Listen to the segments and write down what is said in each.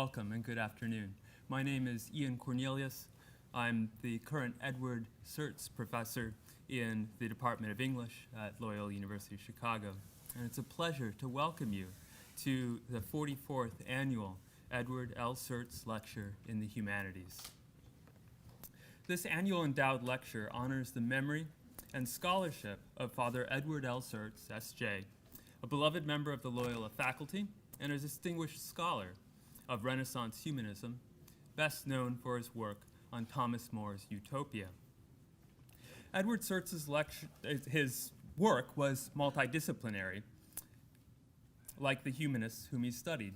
welcome and good afternoon. My name is Ian Cornelius. I'm the current Edward Surtz Professor in the Department of English at Loyola University of Chicago. And it's a pleasure to welcome you to the 44th Annual Edward L. Surtz Lecture in the Humanities. This annual endowed lecture honors the memory and scholarship of Father Edward L. Surtz, S.J., a beloved member of the Loyola faculty and a distinguished scholar of Renaissance humanism, best known for his work on Thomas More's Utopia. Edward Surtz's his work was multidisciplinary, like the humanists whom he studied.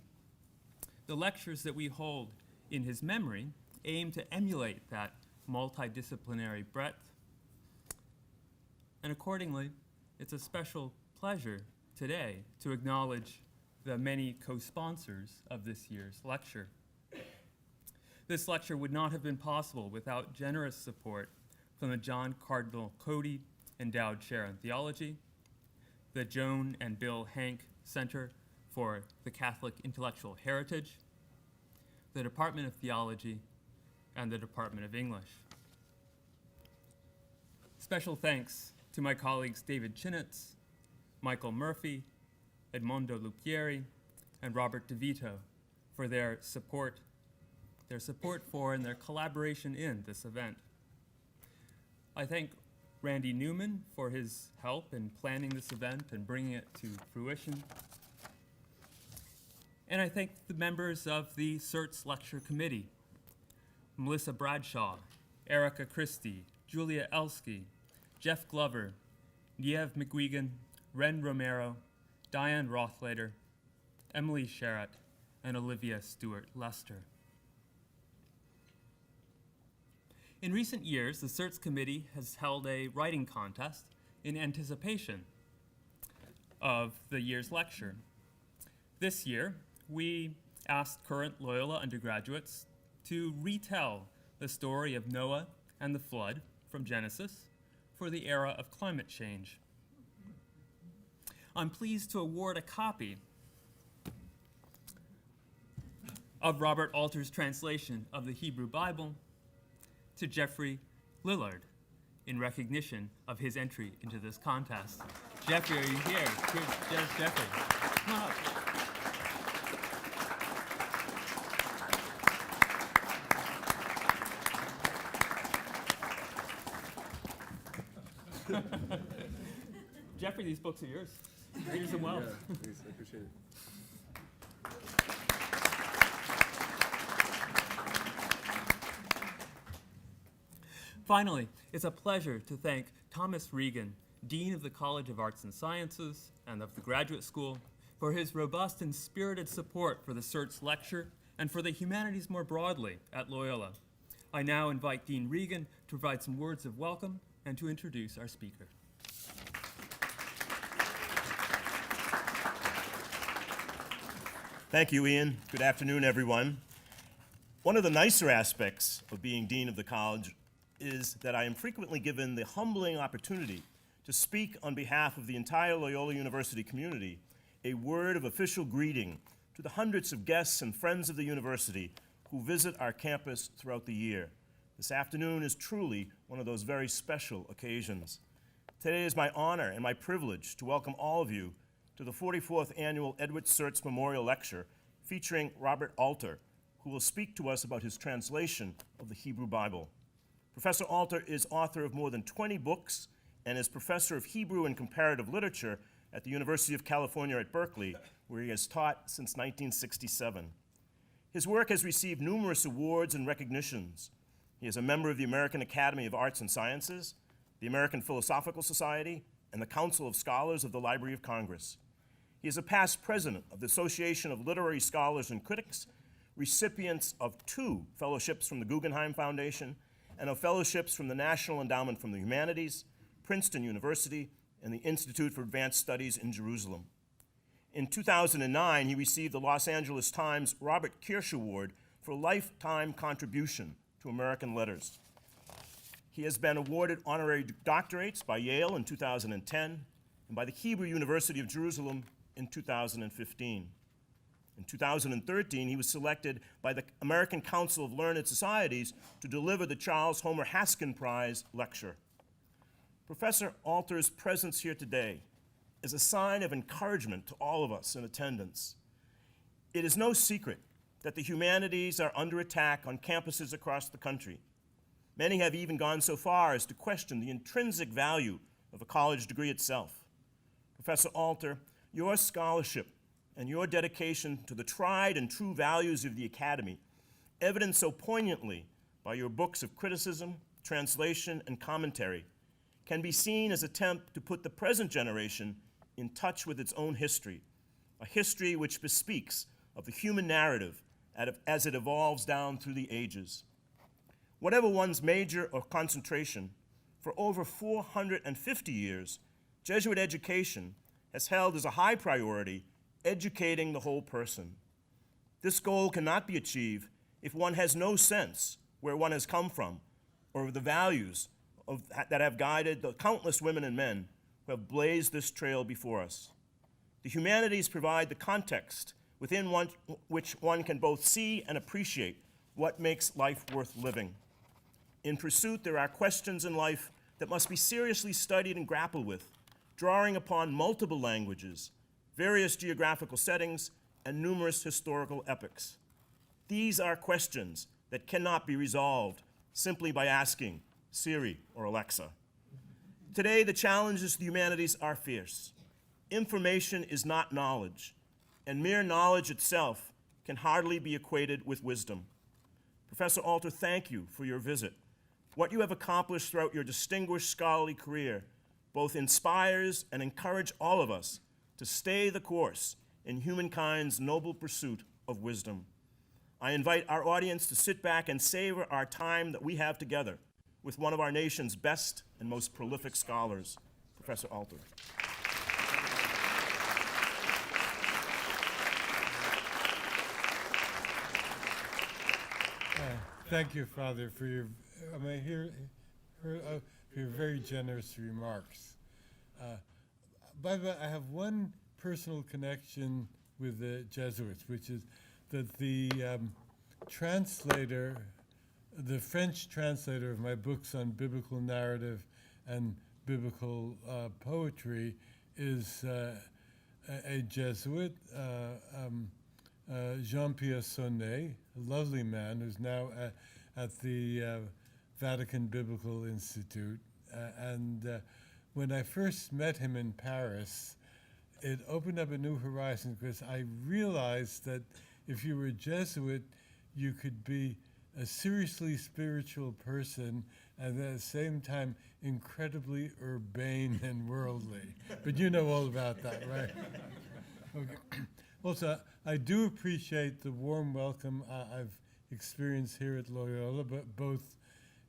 The lectures that we hold in his memory aim to emulate that multidisciplinary breadth, and accordingly, it's a special pleasure today to acknowledge the many co-sponsors of this year's lecture. This lecture would not have been possible without generous support from the John Cardinal Cody Endowed Chair in Theology, the Joan and Bill Hank Center for the Catholic Intellectual Heritage, the Department of Theology, and the Department of English. Special thanks to my colleagues David Chinitz, Michael Murphy, Edmondo Lupieri, and Robert DeVito for their support for and their collaboration in this event. I thank Randy Newman for his help in planning this event and bringing it to fruition. And I thank the members of the Surtz Lecture Committee, Melissa Bradshaw, Erica Christie, Julia Elsky, Jeff Glover, Niev McGuigan, Ren Romero, Diane Rothlater, Emily Sherratt, and Olivia Stewart-Lester. In recent years, the Surtz Committee has held a writing contest in anticipation of the year's lecture. This year, we asked current Loyola undergraduates to retell the story of Noah and the flood from Genesis for the era of climate change. I'm pleased to award a copy of Robert Alter's translation of the Hebrew Bible to Jeffrey Lillard in recognition of his entry into this contest. Jeffrey, are you here? Jeffrey, come on up. Jeffrey, these books are yours. Read them well. Yeah, please, I appreciate it. Finally, it's a pleasure to thank Thomas Regan, Dean of the College of Arts and Sciences and of the Graduate School, for his robust and spirited support for the Surtz Lecture and for the humanities more broadly at Loyola. I now invite Dean Regan to provide some words of welcome and to introduce our speaker. Thank you, Ian. Good afternoon, everyone. One of the nicer aspects of being Dean of the College is that I am frequently given the humbling opportunity to speak on behalf of the entire Loyola University community a word of official greeting to the hundreds of guests and friends of the university who visit our campus throughout the year. This afternoon is truly one of those very special occasions. Today is my honor and my privilege to welcome all of you to the 44th Annual Edward Surtz Memorial Lecture featuring Robert Alter, who will speak to us about his translation of the Hebrew Bible. Professor Alter is author of more than 20 books and is professor of Hebrew and comparative literature at the University of California at Berkeley, where he has taught since 1967. His work has received numerous awards and recognitions. He is a member of the American Academy of Arts and Sciences, the American Philosophical Society, and the Council of Scholars of the Library of Congress. He is a past president of the Association of Literary Scholars and Critics, recipients of 2 fellowships from the Guggenheim Foundation, and of fellowships from the National Endowment for the Humanities, Princeton University, and the Institute for Advanced Studies in Jerusalem. In 2009, he received the Los Angeles Times Robert Kirsch Award for lifetime contribution to American letters. He has been awarded honorary doctorates by Yale in 2010 and by the Hebrew University of Jerusalem in 2015. In 2013, he was selected by the American Council of Learned Societies to deliver the Charles Homer Haskin Prize lecture. Professor Alter's presence here today is a sign of encouragement to all of us in attendance. It is no secret that the humanities are under attack on campuses across the country. Many have even gone so far as to question the intrinsic value of a college degree itself. Professor Alter, your scholarship and your dedication to the tried and true values of the academy, evidenced so poignantly by your books of criticism, translation, and commentary, can be seen as an attempt to put the present generation in touch with its own history, a history which bespeaks of the human narrative as it evolves down through the ages. Whatever one's major or concentration, for over 450 years, Jesuit education has held as a high priority educating the whole person. This goal cannot be achieved if one has no sense where one has come from or of the values that have guided the countless women and men who have blazed this trail before us. The humanities provide the context within which one can both see and appreciate what makes life worth living. In pursuit, there are questions in life that must be seriously studied and grappled with, drawing upon multiple languages, various geographical settings, and numerous historical epochs. These are questions that cannot be resolved simply by asking Siri or Alexa. Today, the challenges to the humanities are fierce. Information is not knowledge, and mere knowledge itself can hardly be equated with wisdom. Professor Alter, thank you for your visit. What you have accomplished throughout your distinguished scholarly career both inspires and encourages all of us to stay the course in humankind's noble pursuit of wisdom. I invite our audience to sit back and savor our time that we have together with one of our nation's best and most prolific scholars, Professor Alter. Thank you, Father, for your very generous remarks. By the way, I have one personal connection with the Jesuits, which is that the translator, the French translator of my books on biblical narrative and biblical poetry is a Jesuit, Jean-Pierre Sonnet, a lovely man who's now at the Vatican Biblical Institute. When I first met him in Paris, it opened up a new horizon because I realized that if you were a Jesuit, you could be a seriously spiritual person and at the same time incredibly urbane and worldly. But you know all about that, right? Okay. Also, I do appreciate the warm welcome I've experienced here at Loyola, but both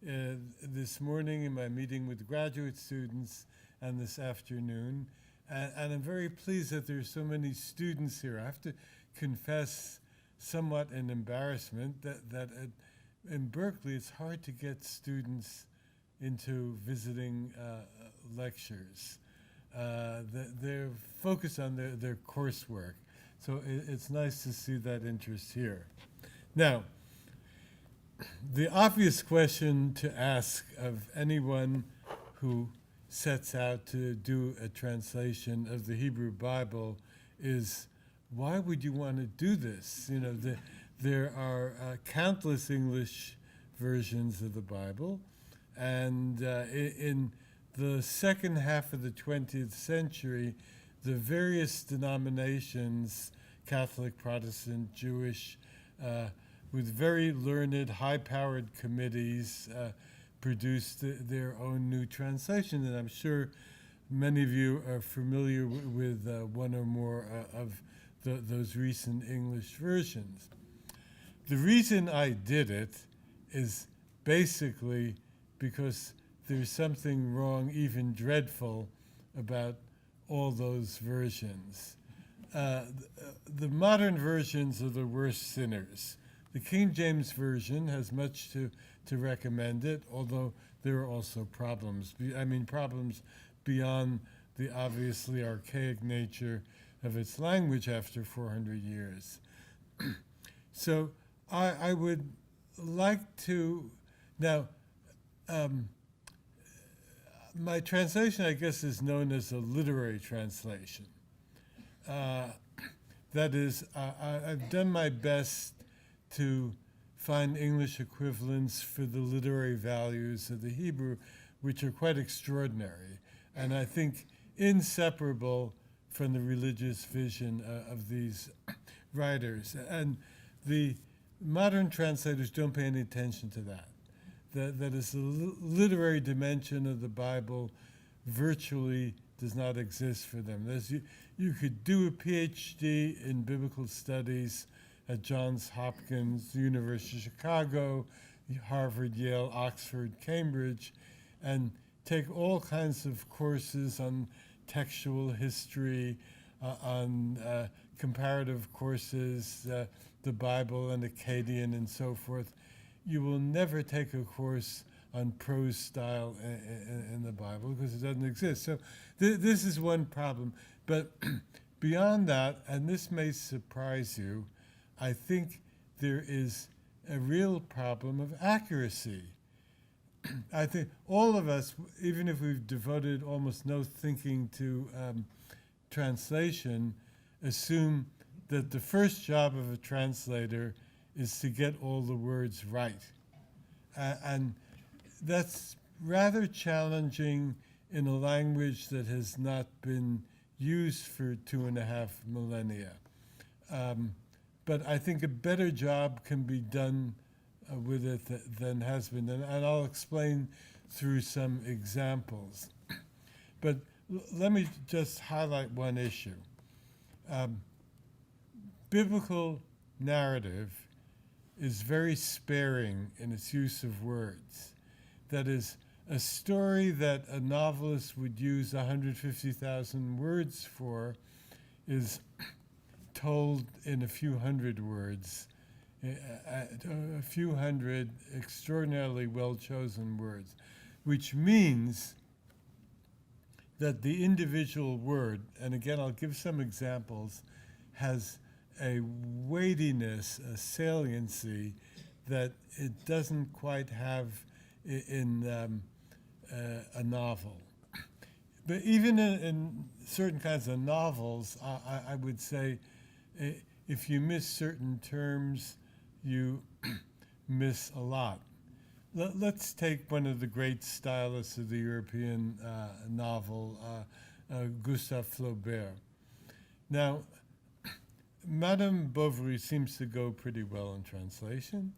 this morning in my meeting with graduate students and this afternoon. And I'm very pleased that there's so many students here. I have to confess somewhat an embarrassment that in Berkeley it's hard to get students into visiting lectures. They're focused on their coursework. So it's nice to see that interest here. Now, the obvious question to ask of anyone who sets out to do a translation of the Hebrew Bible is, why would you want to do this? You know, there are countless English versions of the Bible, and in the second half of the 20th century, the various denominations, Catholic, Protestant, Jewish, with very learned, high-powered committees, produced their own new translation, and I'm sure many of you are familiar with one or more of those recent English versions. The reason I did it is basically because there's something wrong, even dreadful, about all those versions. The modern versions are the worst sinners. The King James Version has much to recommend it, although there are also problems. Problems beyond the obviously archaic nature of its language after 400 years. So I would like to, now, my translation, I guess, is known as a literary translation. That is, I've done my best to find English equivalents for the literary values of the Hebrew, which are quite extraordinary, and I think inseparable from the religious vision of these writers. And the modern translators don't pay any attention to that. That is, the literary dimension of the Bible virtually does not exist for them. You could do a PhD in biblical studies at Johns Hopkins, the University of Chicago, Harvard, Yale, Oxford, Cambridge, and take all kinds of courses on textual history, on comparative courses, the Bible and Akkadian and so forth. You will never take a course on prose style in the Bible because it doesn't exist. So this is one problem. But beyond that, and this may surprise you, I think there is a real problem of accuracy. I think all of us, even if we've devoted almost no thinking to translation, assume that the first job of a translator is to get all the words right. And that's rather challenging in a language that has not been used for 2.5 millennia. But I think a better job can be done with it than has been. And I'll explain through some examples. But let me just highlight one issue. Biblical narrative is very sparing in its use of words. That is, a story that a novelist would use 150,000 words for is told in a few hundred words, a few hundred extraordinarily well-chosen words, which means that the individual word, and again, I'll give some examples, has a weightiness, a saliency that it doesn't quite have in a novel. But even in certain kinds of novels, I would say if you miss certain terms, you miss a lot. Let's take one of the great stylists of the European novel, Gustave Flaubert. Now, Madame Bovary seems to go pretty well in translation,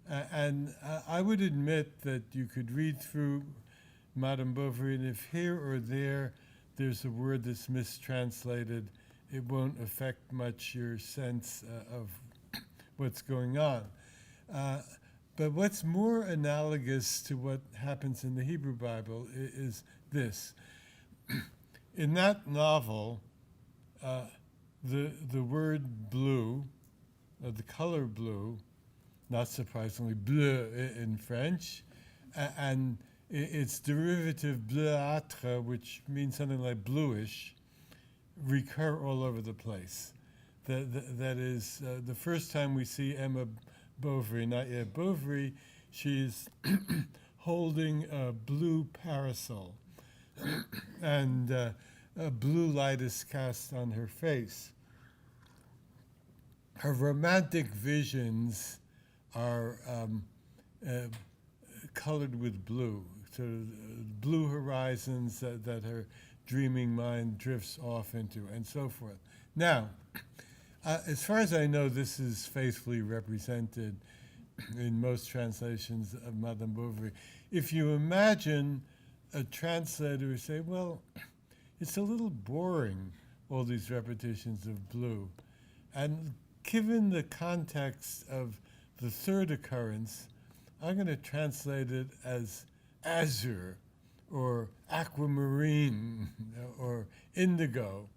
and I would admit that you could read through Madame Bovary, and if here or there there's a word that's mistranslated, it won't affect much your sense of what's going on. But what's more analogous to what happens in the Hebrew Bible is this. In that novel, the word blue, the color blue, not surprisingly, bleu in French, and its derivative bleuâtre, which means something like bluish, recur all over the place. That is, the first time we see Emma Bovary, not yet Bovary, she's holding a blue parasol, and a blue light is cast on her face. Her romantic visions are colored with blue, sort of blue horizons that her dreaming mind drifts off into, and so forth. Now, as far as I know, this is faithfully represented in most translations of Madame Bovary. If you imagine a translator who say, well, it's a little boring, all these repetitions of blue. And given the context of the third occurrence, I'm going to translate it as azure or aquamarine or indigo.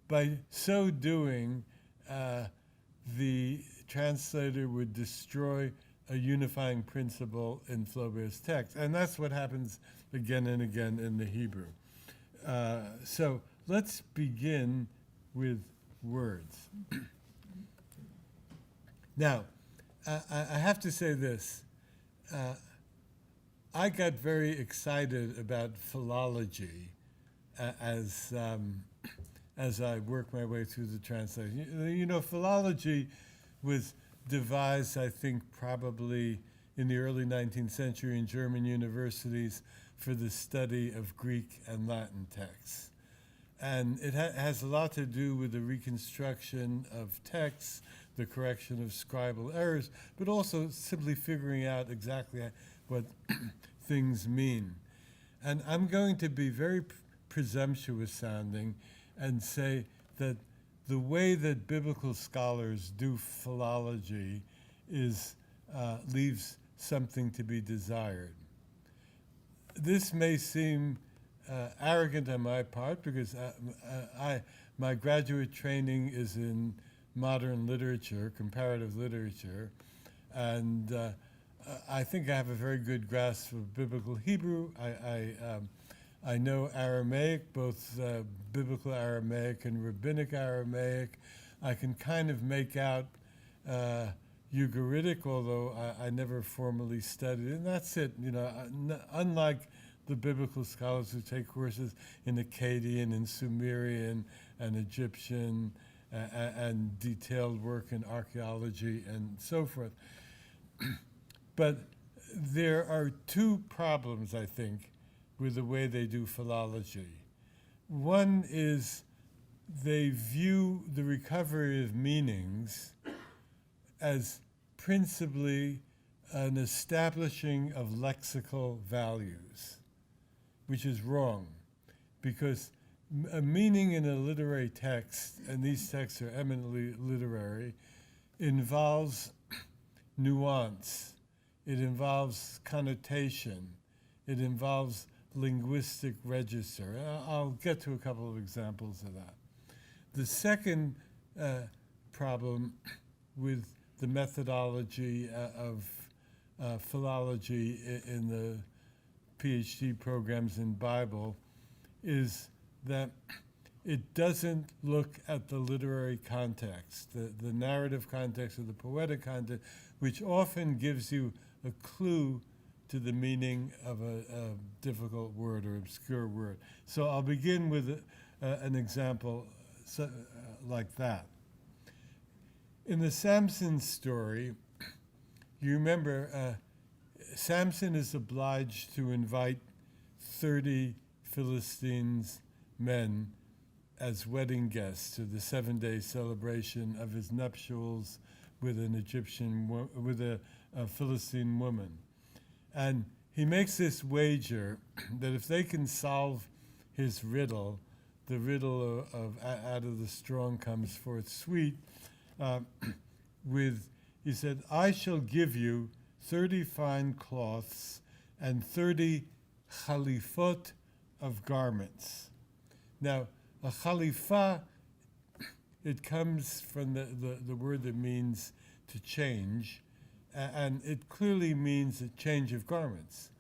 By so doing, the translator would destroy a unifying principle in Flaubert's text. And that's what happens again and again in the Hebrew. So let's begin with words. Now, I have to say this. I got very excited about philology as I worked my way through the translation. You know, philology was devised, I think, probably in the early 19th century in German universities for the study of Greek and Latin texts. And it has a lot to do with the reconstruction of texts, the correction of scribal errors, but also simply figuring out exactly what things mean. And I'm going to be very presumptuous sounding and say that the way that biblical scholars do philology leaves something to be desired. This may seem arrogant on my part because my graduate training is in modern literature, comparative literature, and I think I have a very good grasp of biblical Hebrew. I know Aramaic, both biblical Aramaic and rabbinic Aramaic. I can kind of make out Ugaritic, although I never formally studied it, and that's it. You know, unlike the biblical scholars who take courses in Akkadian and Sumerian and Egyptian and detailed work in archaeology and so forth. But there are two problems, I think, with the way they do philology. One is they view the recovery of meanings as principally an establishing of lexical values, which is wrong, because a meaning in a literary text, and these texts are eminently literary, involves nuance, it involves connotation, it involves linguistic register. I'll get to a couple of examples of that. The second problem with the methodology of philology in the PhD programs in Bible is that it doesn't look at the literary context, the narrative context or the poetic context, which often gives you a clue to the meaning of a difficult word or obscure word. So I'll begin with an example like that. In the Samson story, you remember Samson is obliged to invite 30 Philistines men as wedding guests to the 7-day celebration of his nuptials with an with a Philistine woman. And he makes this wager that if they can solve his riddle, the riddle of out of the strong comes forth sweet, he said, I shall give you 30 fine cloths and 30 chalifot of garments. Now, a chalifa, it comes from the word that means to change, and it clearly means a change of garments.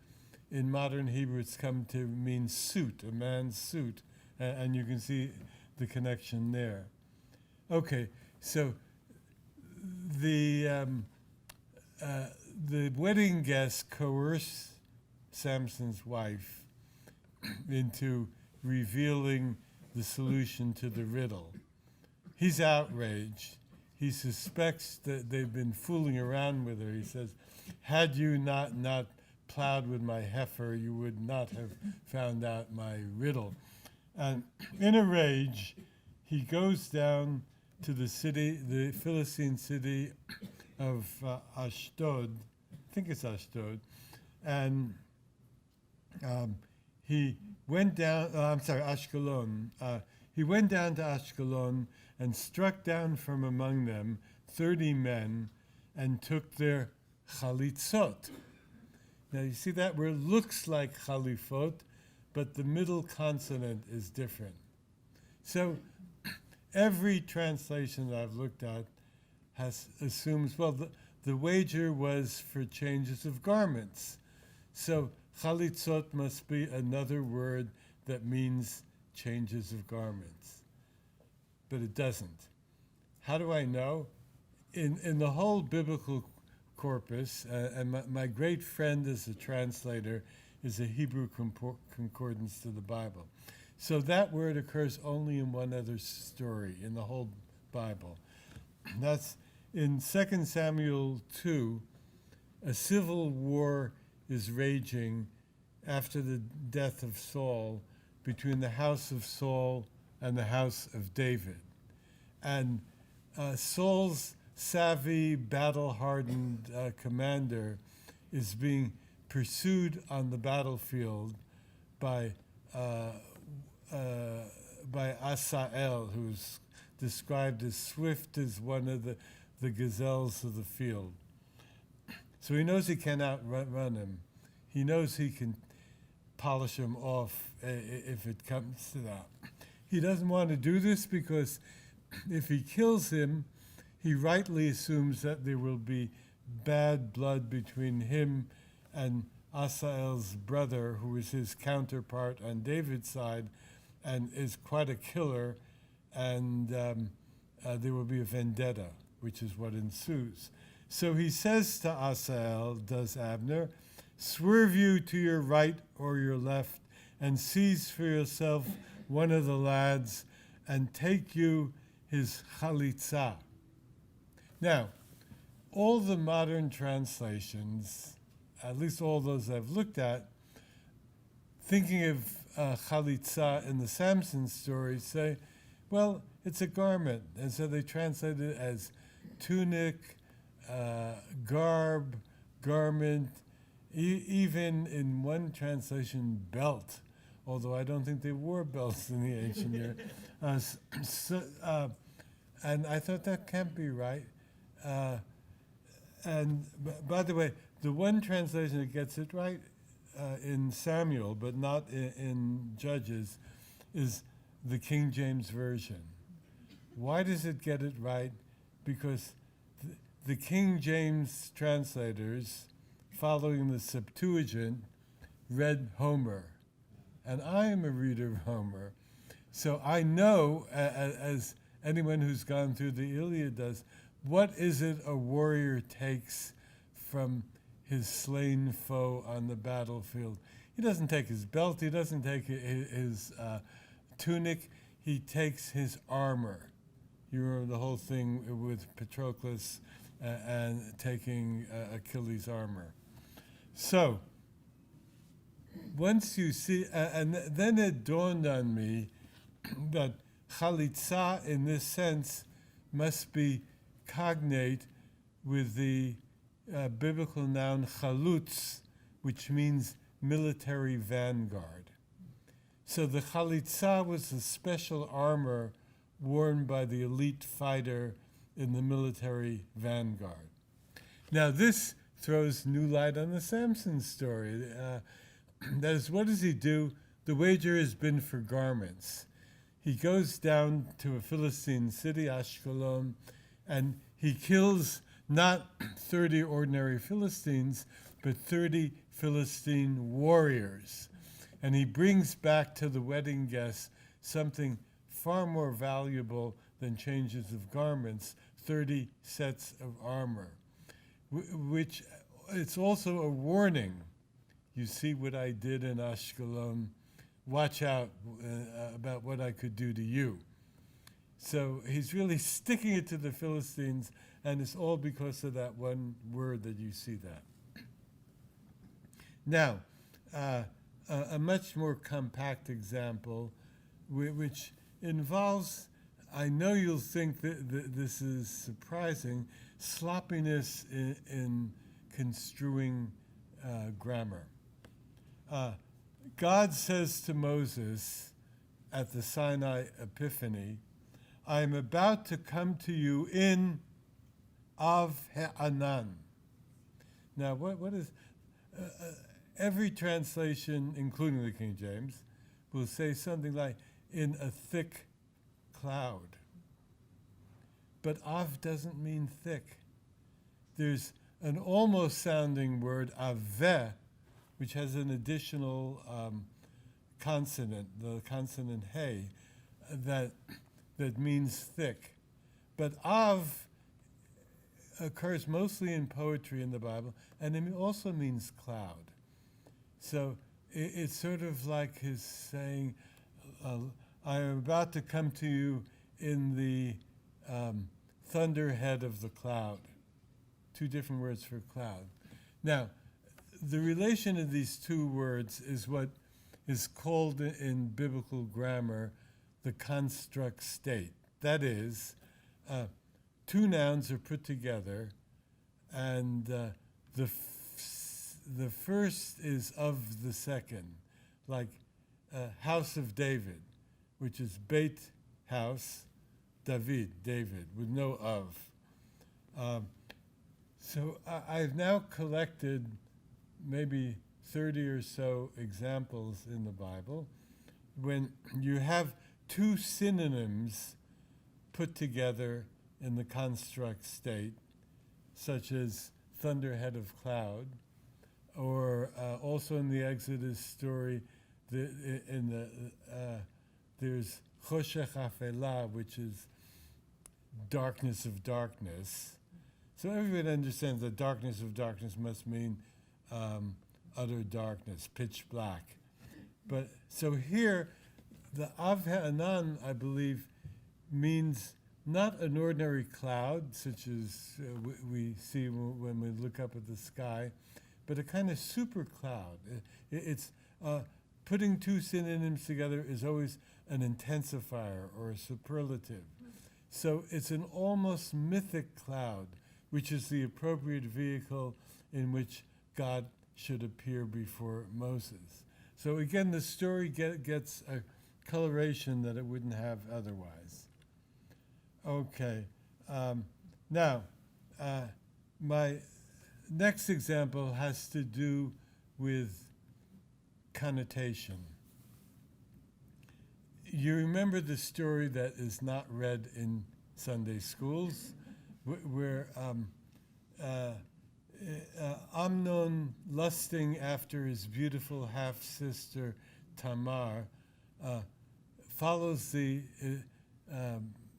In modern Hebrew, it's come to mean suit, a man's suit, and you can see the connection there. Okay, so the wedding guests coerce Samson's wife into revealing the solution to the riddle. He's outraged. He suspects that they've been fooling around with her. He says, had you not plowed with my heifer, you would not have found out my riddle. And in a rage, he goes down to the city, the Philistine city of Ashdod, I think it's Ashdod, and he went down, Ashkelon. He went down to Ashkelon and struck down from among them 30 men and took their chalitzot. Now you see that word looks like chalifot, but the middle consonant is different. So every translation that I've looked at assumes, well, the wager was for changes of garments. So chalitzot must be another word that means changes of garments. But it doesn't. How do I know? in the whole biblical corpus, and my great friend as a translator is a Hebrew concordance to the Bible. So that word occurs only in one other story in the whole Bible. That's in 2 Samuel 2. A civil war is raging after the death of Saul between the house of Saul and the house of David. And Saul's savvy, battle-hardened commander is being pursued on the battlefield by Asael, who's described as swift as one of the gazelles of the field. So he knows he can outrun him. He knows he can polish him off if it comes to that. He doesn't want to do this because if he kills him, he rightly assumes that there will be bad blood between him and Asael's brother, who is his counterpart on David's side and is quite a killer, and there will be a vendetta, which is what ensues. So he says to Asael, does Abner, swerve you to your right or your left, and seize for yourself one of the lads, and take you his chalitza. Now, all the modern translations, at least all those I've looked at, thinking of chalitza in the Samson story, say, well, it's a garment. And so they translate it as tunic, garb, garment, even in one translation, belt, although I don't think they wore belts in the ancient year. And I thought that can't be right. And by the way, the one translation that gets it right in Samuel, but not in Judges, is the King James Version. Why does it get it right? Because the King James translators, following the Septuagint, read Homer. And I am a reader of Homer. So I know, as anyone who's gone through the Iliad does, what is it a warrior takes from his slain foe on the battlefield? He doesn't take his belt, he doesn't take his tunic, he takes his armor. You remember the whole thing with Patroclus and taking Achilles' armor. So, once you see, and then it dawned on me that chalitza in this sense must be cognate with the biblical noun chalutz, which means military vanguard. So the chalitza was the special armor worn by the elite fighter in the military vanguard. Now this throws new light on the Samson story. That is, what does he do? The wager has been for garments. He goes down to a Philistine city, Ashkelon, and he kills not 30 ordinary Philistines, but 30 Philistine warriors. And he brings back to the wedding guests something far more valuable than changes of garments, 30 sets of armor, which it's also a warning. You see what I did in Ashkelon, watch out about what I could do to you. So he's really sticking it to the Philistines, and it's all because of that one word that you see that. Now, a much more compact example, which involves, I know you'll think that this is surprising, sloppiness in construing grammar. God says to Moses at the Sinai Epiphany, I am about to come to you in Av Ha'anan. Now, what is, every translation, including the King James, will say something like, in a thick cloud. But Av doesn't mean thick. There's an almost sounding word, Aveh, which has an additional consonant, the consonant Hey, that means thick. But Av occurs mostly in poetry in the Bible, and it also means cloud. So it's sort of like his saying, I am about to come to you in the thunderhead of the cloud. Two different words for cloud. Now, the relation of these two words is what is called in biblical grammar the construct state. That is, two nouns are put together, and the first is of the second, like House of David, which is Beit House, David, with no of. So I've now collected maybe 30 or so examples in the Bible when you have two synonyms put together in the construct state, such as thunderhead of cloud, or also in the Exodus story, there's choshech afela, which is darkness of darkness. So everybody understands that darkness of darkness must mean utter darkness, pitch black. But so here, the Av Ha'anan, I believe, means not an ordinary cloud, such as we see when we look up at the sky, but a kind of super cloud. It's putting two synonyms together is always an intensifier or a superlative. So it's an almost mythic cloud, which is the appropriate vehicle in which God should appear before Moses. So again, the story gets a coloration that it wouldn't have otherwise. Okay. Now, my next example has to do with connotation. You remember the story that is not read in Sunday schools, where Amnon, lusting after his beautiful half-sister Tamar, follows the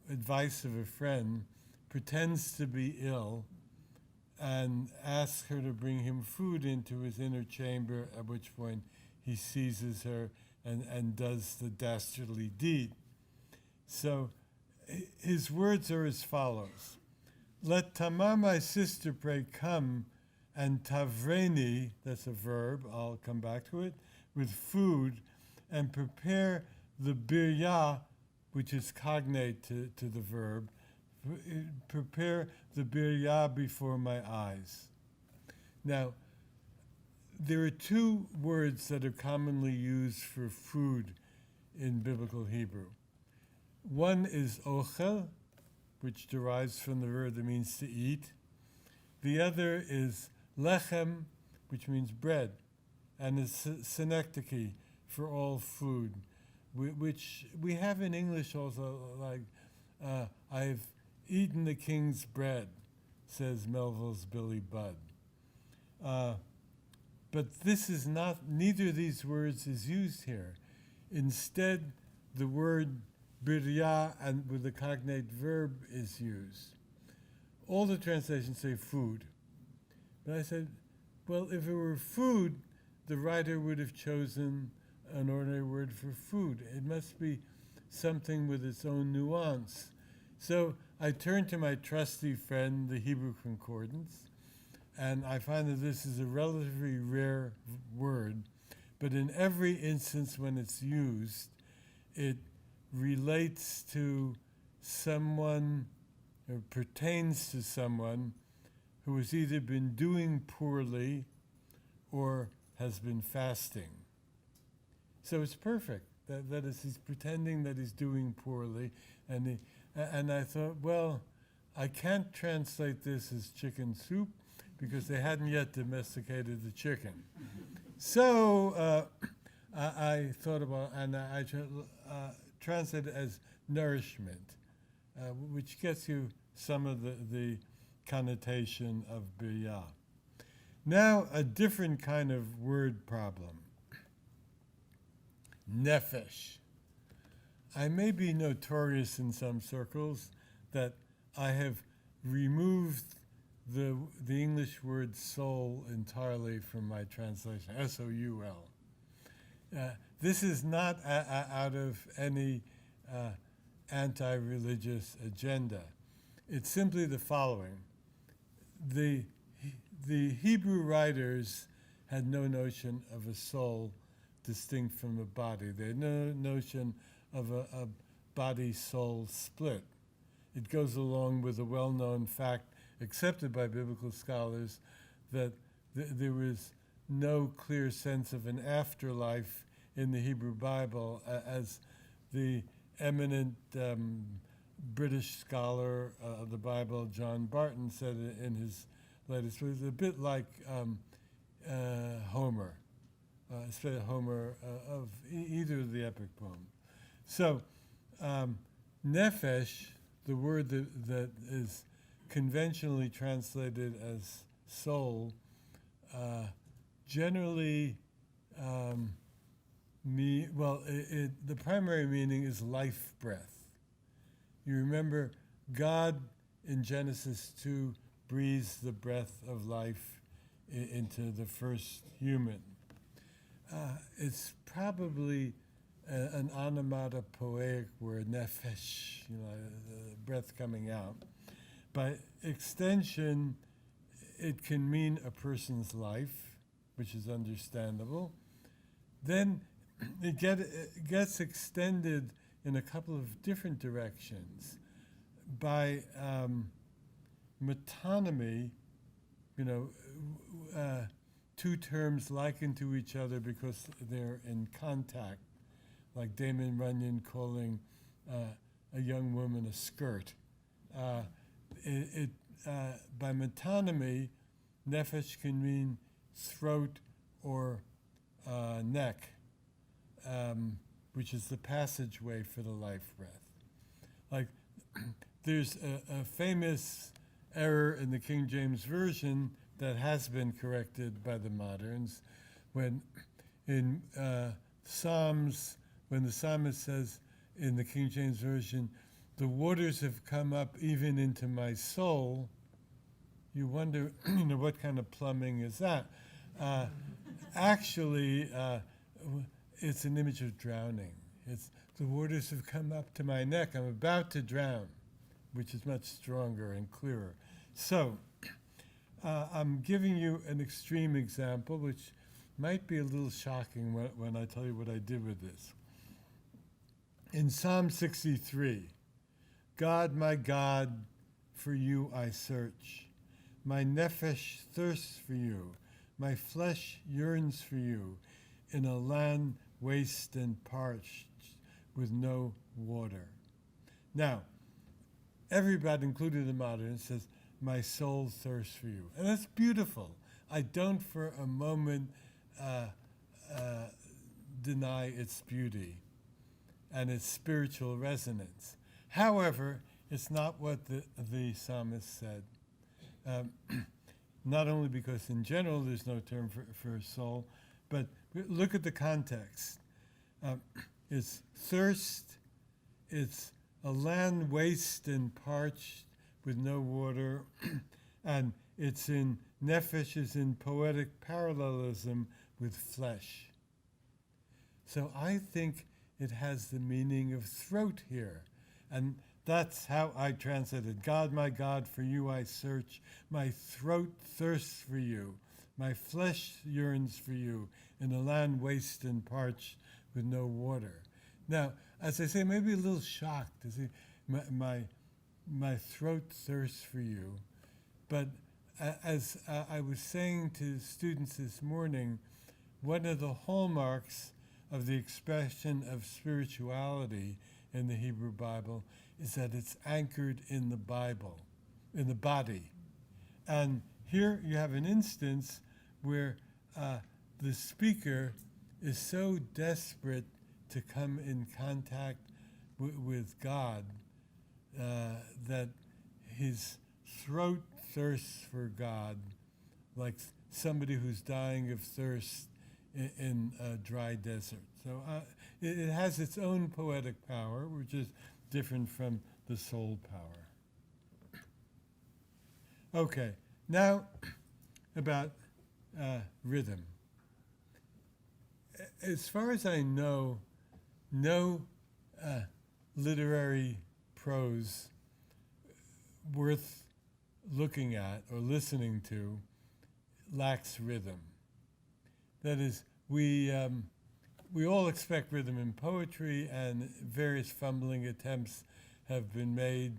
advice of a friend, pretends to be ill, and asks her to bring him food into his inner chamber, at which point he seizes her and does the dastardly deed. So his words are as follows. Let Tamar, my sister, pray, come, and tavreni, that's a verb, I'll come back to it, with food, and prepare the biryah, which is cognate to the verb, prepare the biryah before my eyes. Now, there are two words that are commonly used for food in biblical Hebrew. One is ochel, which derives from the verb that means to eat. The other is lechem, which means bread, and is synecdoche for all food, which we have in English also, like, I've eaten the king's bread, says Melville's Billy Budd. But this is not, neither of these words is used here. Instead, the word biryah and with the cognate verb is used. All the translations say food. But I said, well, if it were food, the writer would have chosen an ordinary word for food. It must be something with its own nuance. So I turned to my trusty friend, the Hebrew Concordance, and I find that this is a relatively rare word, but in every instance when it's used, it relates to someone or pertains to someone who has either been doing poorly or has been fasting. So it's perfect. That is, he's pretending that he's doing poorly, and I thought, well, I can't translate this as chicken soup because they hadn't yet domesticated the chicken. So I thought about, and I translated it as nourishment, which gets you some of the connotation of biryah. Now, a different kind of word problem. Nefesh. I may be notorious in some circles that I have removed the English word soul entirely from my translation, S-O-U-L. This is not out of any anti-religious agenda. It's simply the following. The Hebrew writers had no notion of a soul distinct from a body. They had no notion of a body-soul split. It goes along with a well-known fact accepted by biblical scholars that there was no clear sense of an afterlife in the Hebrew Bible, as the eminent British scholar of the Bible, John Barton, said in his latest book. It's a bit like Homer, especially Homer of either of the epic poems. So, nephesh, the word that is conventionally translated as soul, generally, the primary meaning is life breath. You remember God in Genesis 2 breathes the breath of life into the first human. It's probably an onomatopoeic word, nephesh, breath coming out. By extension, it can mean a person's life, which is understandable. Then it gets extended in a couple of different directions. By metonymy, two terms likened to each other because they're in contact, like Damon Runyon calling a young woman a skirt. By metonymy, nephesh can mean throat or neck, which is the passageway for the life breath. Like, there's a famous error in the King James Version that has been corrected by the moderns, when in Psalms, when the psalmist says in the King James Version, "The waters have come up even into my soul," you wonder, what kind of plumbing is that? Actually, it's an image of drowning. It's the waters have come up to my neck. I'm about to drown, which is much stronger and clearer. So, I'm giving you an extreme example, which might be a little shocking when I tell you what I did with this. In Psalm 63, God, my God, for you I search. My nephesh thirsts for you. My flesh yearns for you in a land waste and parched with no water. Now, everybody, including the moderns, says, my soul thirsts for you. And that's beautiful. I don't for a moment deny its beauty and its spiritual resonance. However, it's not what the psalmist said. Not only because in general there's no term for soul, but look at the context. It's thirst, it's a land waste and parched with no water, and it's in nephesh is in poetic parallelism with flesh. So I think it has the meaning of throat here, and that's how I translated. God, my God, for you I search. My throat thirsts for you. My flesh yearns for you in a land waste and parched with no water. Now, as I say, maybe a little shocked to see my throat thirsts for you. But as I was saying to students this morning, one of the hallmarks of the expression of spirituality in the Hebrew Bible is that it's anchored in the Bible, in the body. And here you have an instance where the speaker is so desperate to come in contact with God that his throat thirsts for God, like somebody who's dying of thirst in a dry desert. So it has its own poetic power, which is different from the soul power. Okay, Now, about rhythm. As far as I know, no literary prose worth looking at or listening to lacks rhythm. That is, we all expect rhythm in poetry, and various fumbling attempts have been made,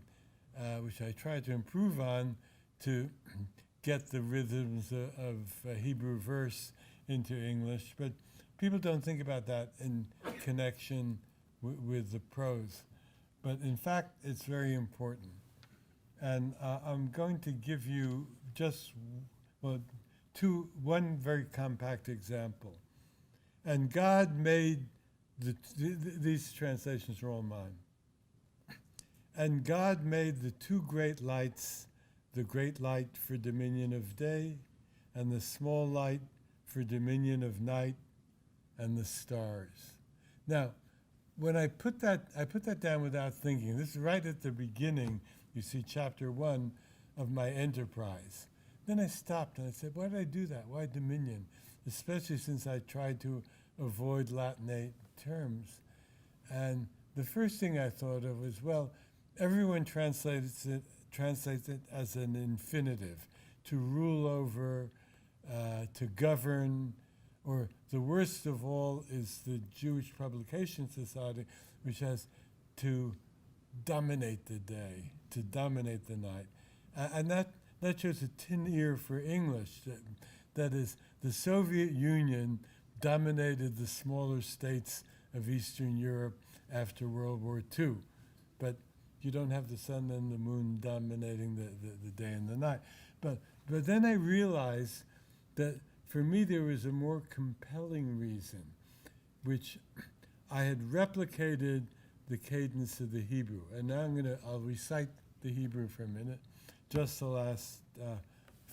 which I try to improve on, to get the rhythms of Hebrew verse into English. But people don't think about that in connection with the prose. But in fact, it's very important. And I'm going to give you just one very compact example. And God made these translations are all mine. And God made the two great lights, the great light for dominion of day, and the small light for dominion of night, and the stars. Now, when I put that down without thinking. This is right at the beginning. You see chapter 1 of my enterprise. Then I stopped and I said, why did I do that? Why dominion? Especially since I tried to avoid Latinate terms. And the first thing I thought of was, well, everyone translates it as an infinitive, to rule over, to govern, or the worst of all is the Jewish Publication Society, which has to dominate the day, to dominate the night. And that shows a tin ear for English. That is, the Soviet Union dominated the smaller states of Eastern Europe after World War II. But you don't have the sun and the moon dominating the day and the night. But then I realized that for me there was a more compelling reason, which I had replicated the cadence of the Hebrew. And now I'll recite the Hebrew for a minute, just the last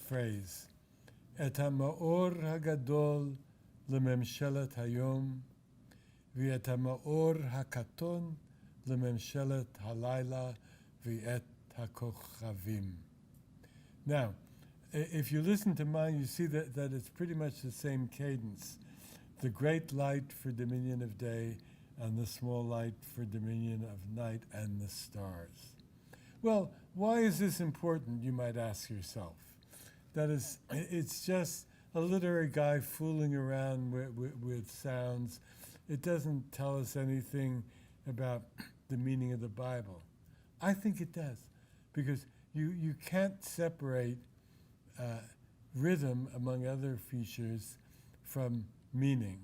phrase. Et ha'ma'or ha'gadol lememshelet hayom, v'et ha'ma'or ha'katon lememshelet halayla, v'et ha'kochavim. Now, if you listen to mine, you see that it's pretty much the same cadence. The great light for dominion of day, and the small light for dominion of night, and the stars. Well, why is this important, you might ask yourself? That is, it's just a literary guy fooling around with sounds. It doesn't tell us anything about the meaning of the Bible. I think it does, because you can't separate rhythm, among other features, from meaning.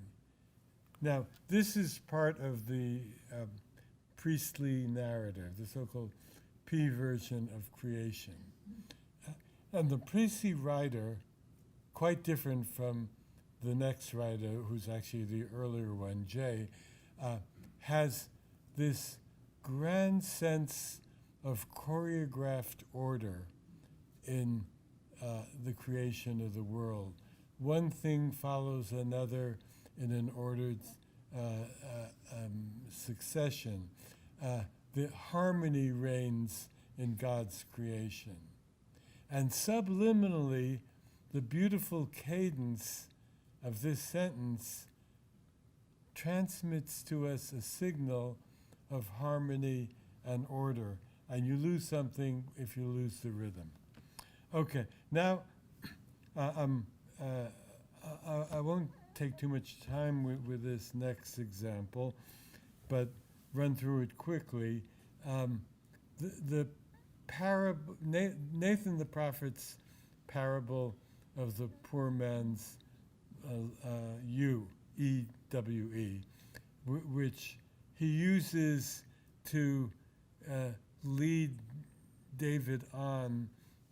Now, this is part of the priestly narrative, the so-called P version of creation. And the priestly writer, quite different from the next writer, who's actually the earlier one, J, has this grand sense of choreographed order in the creation of the world. One thing follows another in an ordered succession. The harmony reigns in God's creation. And subliminally, the beautiful cadence of this sentence transmits to us a signal of harmony and order. And you lose something if you lose the rhythm. Okay, now I won't take too much time with this next example, but run through it quickly. The parable, Nathan the prophet's parable of the poor man's E-W-E, which he uses to lead David on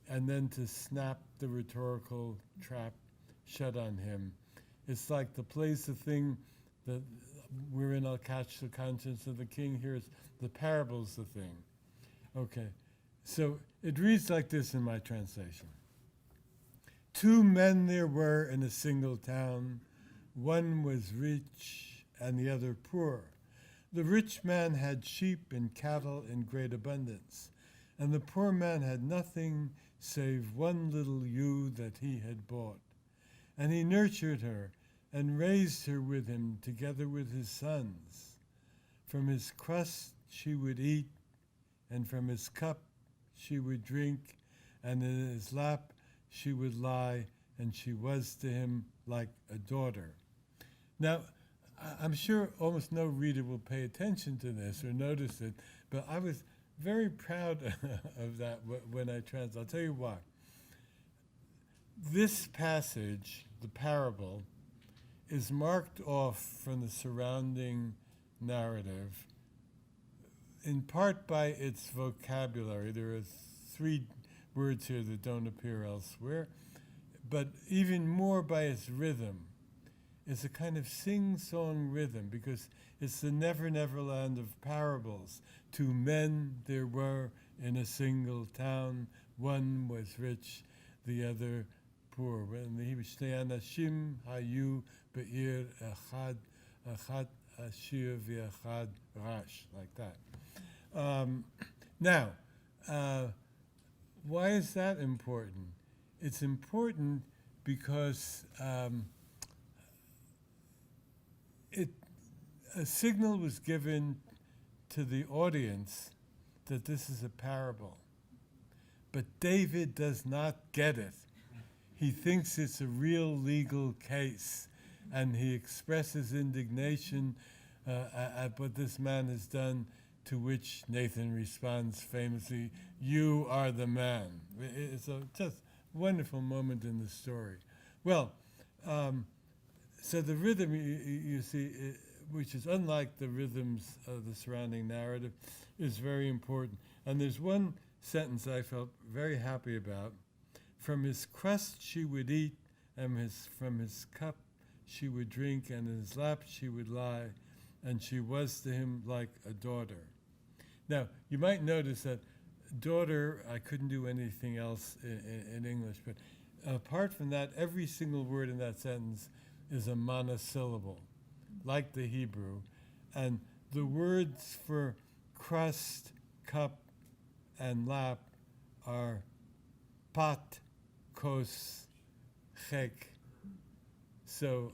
and then to snap the rhetorical trap shut on him. It's like the play's the thing that wherein I'll catch the conscience of the king. Here's the parable's the thing. Okay, so it reads like this in my translation. 2 men there were in a single town. One was rich and the other poor. The rich man had sheep and cattle in great abundance, and the poor man had nothing save one little ewe that he had bought. And he nurtured her and raised her with him together with his sons. From his crust she would eat, and from his cup she would drink, and in his lap she would lie, and she was to him like a daughter. Now, I'm sure almost no reader will pay attention to this or notice it, but I was very proud of that when I translated. I'll tell you why. This passage, the parable, is marked off from the surrounding narrative, in part by its vocabulary. There are 3 words here that don't appear elsewhere, but even more by its rhythm. It's a kind of sing-song rhythm, because it's the never, never land of parables. 2 men there were in a single town. One was rich, the other poor. And the Hebrew, Shnei anashim hayu be'ir echad, echad ashir v'echad rash, like that. Now, why is that important? It's important because a signal was given to the audience that this is a parable. But David does not get it. He thinks it's a real legal case, and he expresses indignation at what this man has done, to which Nathan responds famously, "You are the man." It's a just wonderful moment in the story. Well, so the rhythm, you see, which is unlike the rhythms of the surrounding narrative, is very important. And there's one sentence I felt very happy about. From his crust she would eat, and from his cup she would drink, and in his lap she would lie, and she was to him like a daughter. Now, you might notice that daughter, I couldn't do anything else in English, but apart from that, every single word in that sentence is a monosyllable, like the Hebrew. And the words for crust, cup, and lap are pat, kos, chek. So,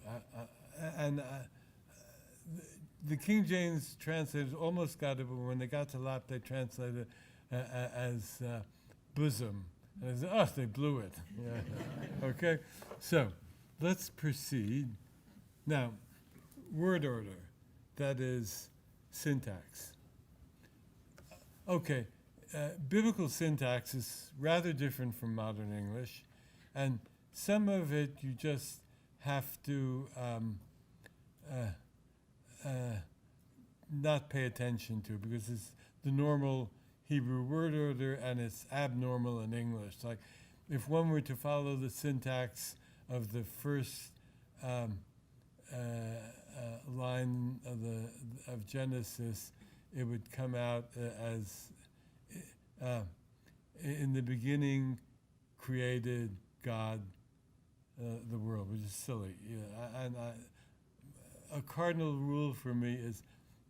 the King James translators almost got it, but when they got to lap, they translated it as bosom. And they blew it. Yeah. Okay, so let's proceed. Now, word order, that is syntax. Okay, biblical syntax is rather different from modern English, and some of it you just have to not pay attention to, because it's the normal Hebrew word order and it's abnormal in English. Like if one were to follow the syntax of the first line of Genesis, it would come out as in the beginning created God the world, which is silly. Yeah, and a cardinal rule for me is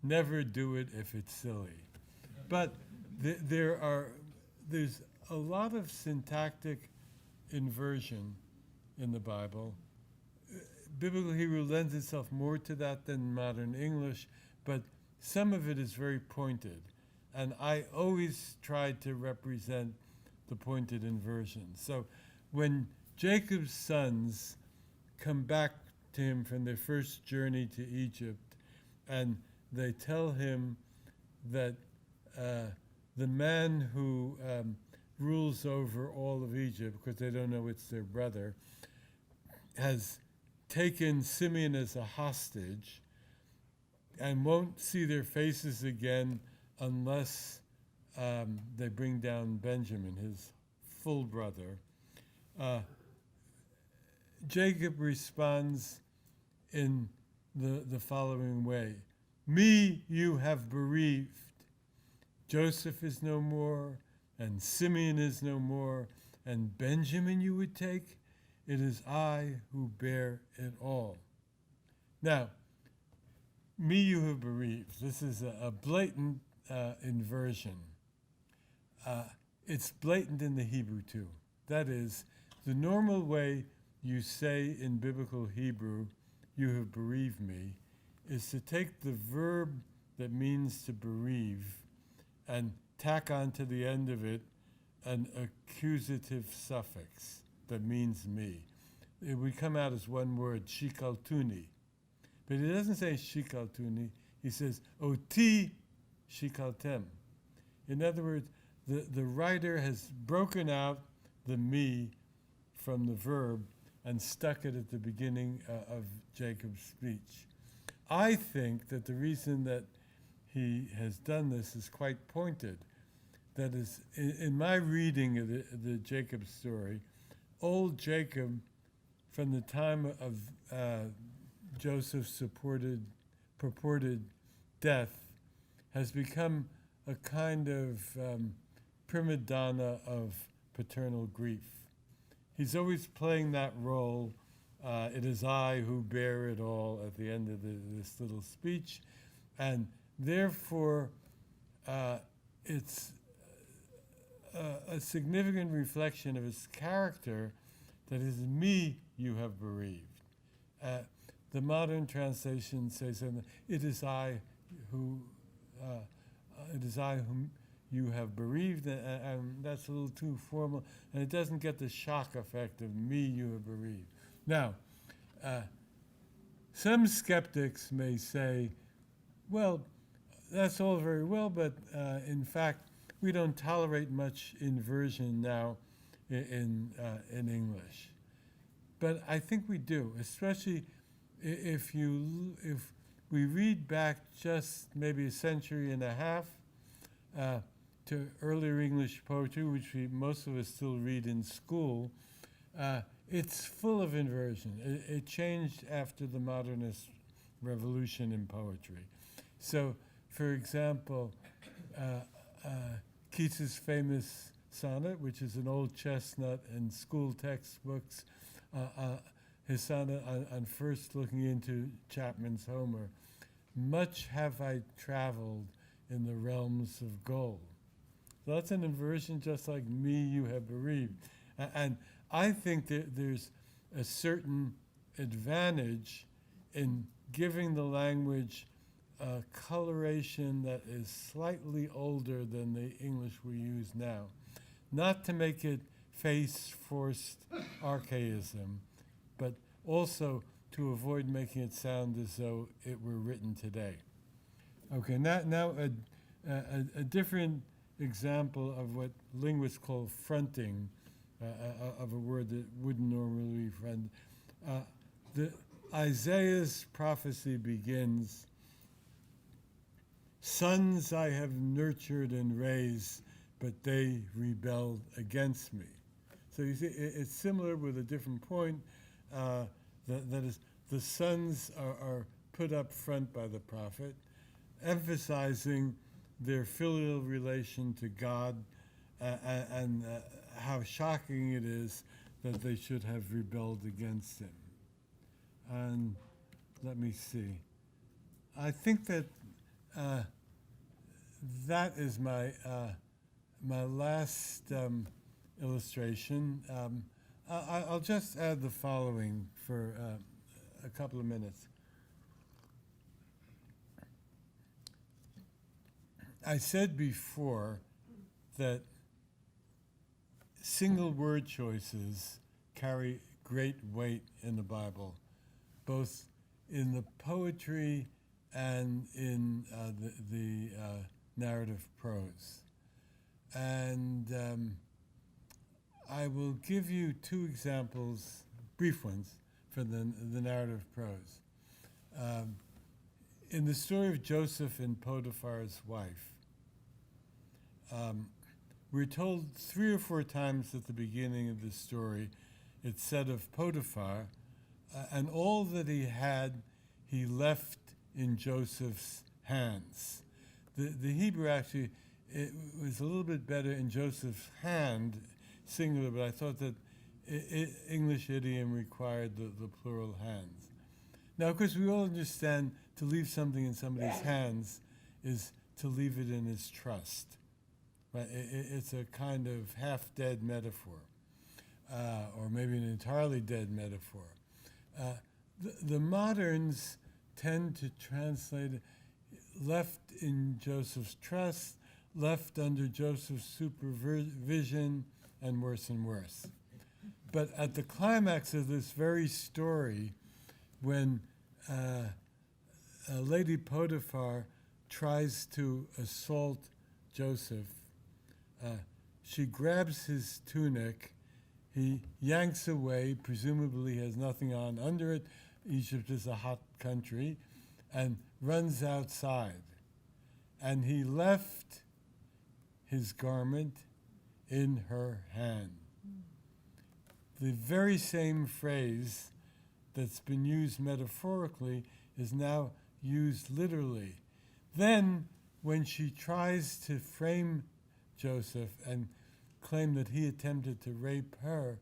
never do it if it's silly. But there's a lot of syntactic inversion in the Bible. Biblical Hebrew lends itself more to that than modern English, but some of it is very pointed. And I always try to represent the pointed inversion. So when Jacob's sons come back to him from their first journey to Egypt, and they tell him that the man who rules over all of Egypt, because they don't know it's their brother, has taken Simeon as a hostage and won't see their faces again unless they bring down Benjamin, his full brother. Jacob responds in the following way: "Me you have bereaved. Joseph is no more, and Simeon is no more, and Benjamin you would take. It is I who bear it all." Now, me you have bereaved. This is a blatant inversion. It's blatant in the Hebrew too. That is, the normal way you say in biblical Hebrew, "You have bereaved me," is to take the verb that means to bereave and tack on to the end of it an accusative suffix that means me. It would come out as one word, shikaltuni. But he doesn't say shikaltuni, he says oti shikaltem. In other words, the writer has broken out the me from the verb and stuck it at the beginning of Jacob's speech. I think that the reason that he has done this is quite pointed. That is, in my reading of the Jacob story, old Jacob, from the time of Joseph's purported death, has become a kind of prima donna of paternal grief. He's always playing that role. It is I who bear it all at the end of this little speech. And therefore, it's a significant reflection of his character that is me you have bereaved. The modern translation says, it is I whom you have bereaved, and that's a little too formal, and it doesn't get the shock effect of me you have bereaved. Now, some skeptics may say, well, that's all very well, but in fact, we don't tolerate much inversion now in English. But I think we do, especially if we read back just maybe a century and a half to earlier English poetry, which most of us still read in school. It's full of inversion. It changed after the modernist revolution in poetry. So, for example, Keats's famous sonnet, which is an old chestnut in school textbooks, his sonnet on first looking into Chapman's Homer, "Much have I traveled in the realms of gold." So that's an inversion just like me you have bereaved. And I think that there's a certain advantage in giving the language a coloration that is slightly older than the English we use now. Not to make it face forced archaism, but also to avoid making it sound as though it were written today. Okay, now a different example of what linguists call fronting of a word that wouldn't normally be fronted. Isaiah's prophecy begins, "Sons I have nurtured and raised, but they rebelled against me." So you see, it's similar with a different point. That is, the sons are put up front by the prophet, emphasizing their filial relation to God and how shocking it is that they should have rebelled against him. And let me see. I think that that is my last illustration. I'll just add the following for a couple of minutes. I said before that single word choices carry great weight in the Bible, both in the poetry and in the narrative prose. And I will give you two examples, brief ones, for the narrative prose. In the story of Joseph and Potiphar's wife, we're told 3 or 4 times at the beginning of the story, it's said of Potiphar, and all that he had, he left in Joseph's hands. The Hebrew actually, it was a little bit better in Joseph's hand, singular, but I thought that English idiom required the plural hands. Now, of course, we all understand to leave something in somebody's hands is to leave it in his trust. Right? It's a kind of half-dead metaphor. or maybe an entirely dead metaphor. The moderns tend to translate it left in Joseph's trust, left under Joseph's supervision, and worse and worse. But at the climax of this very story, when Lady Potiphar tries to assault Joseph, she grabs his tunic, he yanks away, presumably has nothing on under it. Egypt is a hot country, and runs outside. And he left his garment in her hand. The very same phrase that's been used metaphorically is now used literally. Then, when she tries to frame Joseph and claim that he attempted to rape her,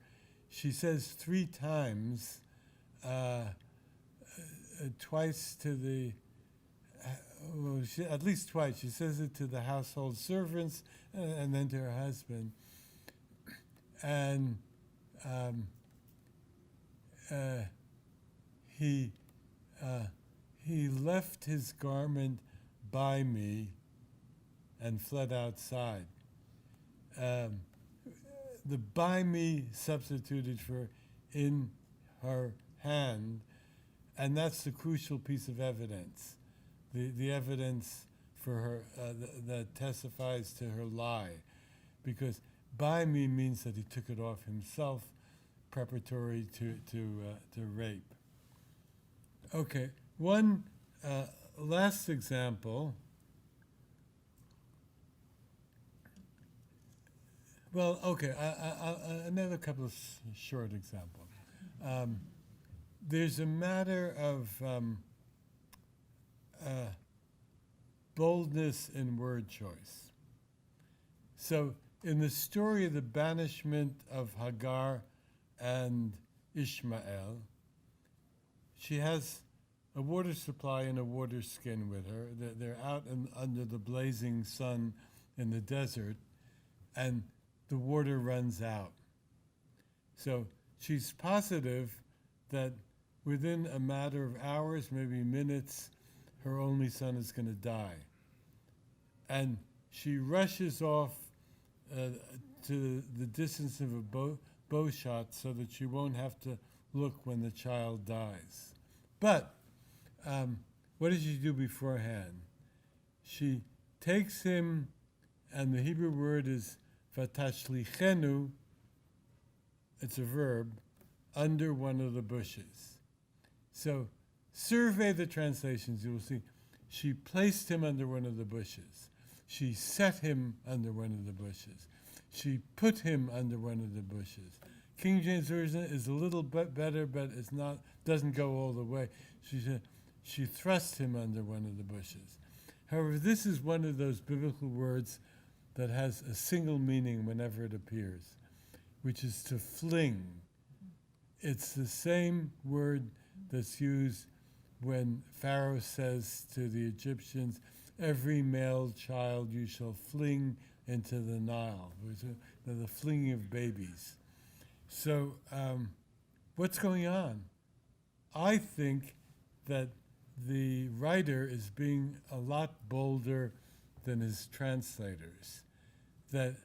she says 3 times, twice to the, at least twice, she says it to the household servants and then to her husband. And he left his garment by me and fled outside. The by me substituted for in her hand, and that's the crucial piece of evidence, the evidence for her that testifies to her lie, because by me means that he took it off himself, preparatory to rape. Okay, one last example. Well, okay, another couple of short examples. There's a matter of boldness in word choice. So in the story of the banishment of Hagar and Ishmael, she has a water supply and a water skin with her. They're out under the blazing sun in the desert, and the water runs out. So she's positive that within a matter of hours, maybe minutes, her only son is going to die. And she rushes off to the distance of a bow shot so that she won't have to look when the child dies. But what does she do beforehand? She takes him, and the Hebrew word is vatashlichenu, it's a verb, under one of the bushes. So survey the translations, you will see she placed him under one of the bushes. She set him under one of the bushes. She put him under one of the bushes. King James Version is a little bit better, but it's not, doesn't go all the way. She said she thrust him under one of the bushes. However, this is one of those biblical words that has a single meaning whenever it appears, which is to fling. It's the same word that's used when Pharaoh says to the Egyptians, every male child you shall fling into the Nile, the flinging of babies. So what's going on? I think that the writer is being a lot bolder than his translators. That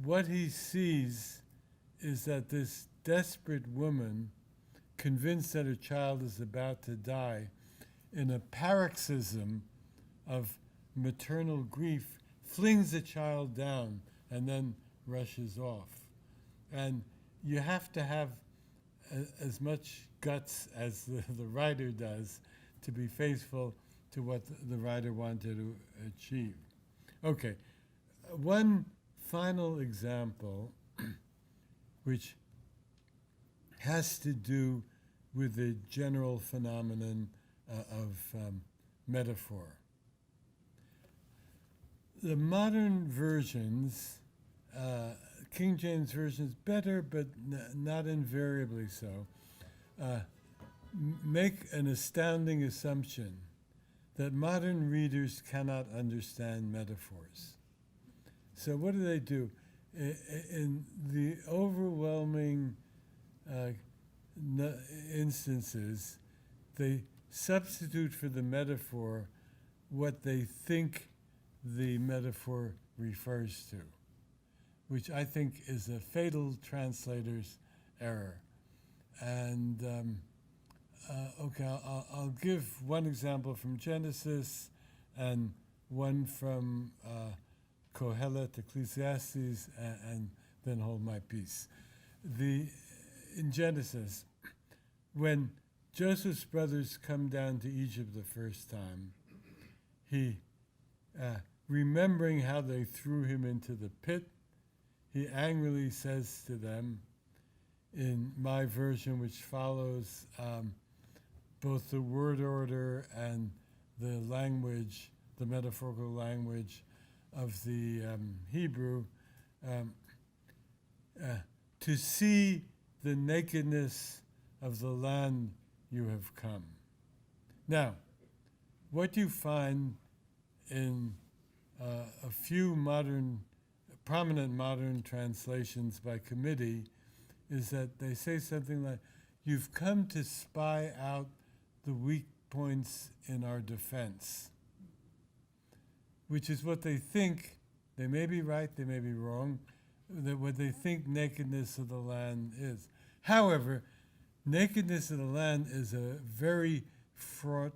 what he sees is that this desperate woman, convinced that her child is about to die, in a paroxysm of maternal grief, flings the child down and then rushes off. And you have to have as much guts as the writer does to be faithful to what the writer wanted to achieve. Okay, one final example, which has to do with the general phenomenon of metaphor. The modern versions, King James Version is better, but not invariably so, make an astounding assumption that modern readers cannot understand metaphors. So what do? in the overwhelming instances, they substitute for the metaphor what they think the metaphor refers to, which I think is a fatal translator's error. And okay, I'll give one example from Genesis and one from Kohelet, Ecclesiastes, and then hold my peace. In Genesis, when Joseph's brothers come down to Egypt the first time, he, remembering how they threw him into the pit, he angrily says to them, in my version, which follows both the word order and the language, the metaphorical language of the Hebrew, to see the nakedness of the land you have come. Now, what you find in a few prominent modern translations by committee is that they say something like, you've come to spy out the weak points in our defense, which is what they think. They may be right, they may be wrong, that what they think nakedness of the land is. However, nakedness of the land is a very fraught,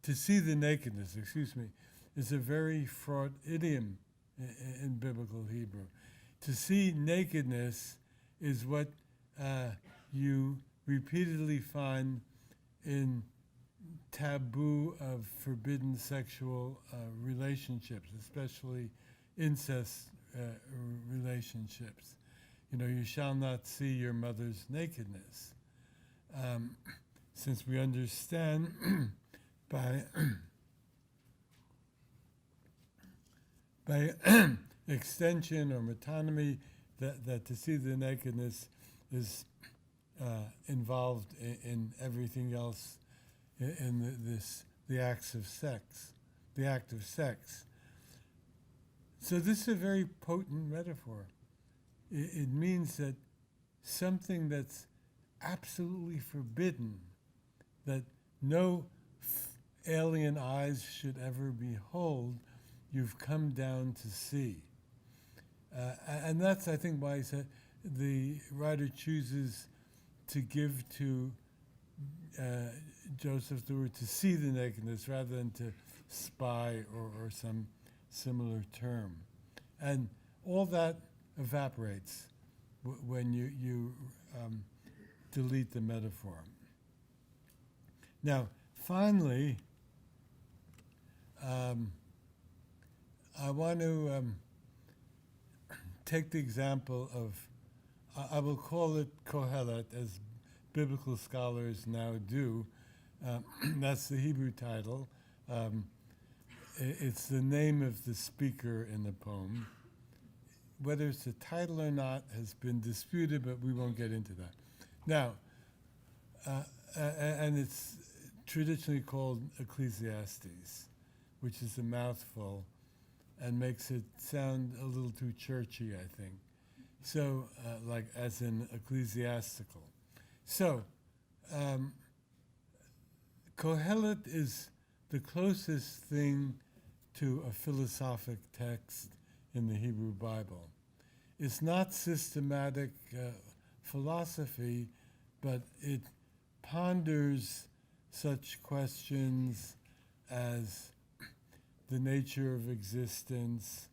to see the nakedness, is a very fraught idiom in biblical Hebrew. To see nakedness is what you repeatedly find in taboo of forbidden sexual relationships, especially incest relationships. You know, you shall not see your mother's nakedness. Since we understand by extension or metonymy that to see the nakedness is involved in everything else in the acts of sex, the act of sex. So this is a very potent metaphor. It means that something that's absolutely forbidden, that no alien eyes should ever behold, you've come down to see. And that's, I think, why he said the writer chooses to give to Joseph the word to see the nakedness rather than to spy or some similar term. And all that evaporates when you delete the metaphor. Now, finally, I want to take the example of, I will call it Kohelet, as biblical scholars now do. That's the Hebrew title. It's the name of the speaker in the poem. Whether it's a title or not has been disputed, but we won't get into that. Now, and it's traditionally called Ecclesiastes, which is a mouthful and makes it sound a little too churchy, I think. So, like as in ecclesiastical. So, Kohelet is the closest thing to a philosophic text in the Hebrew Bible. It's not systematic philosophy, but it ponders such questions as the nature of existence,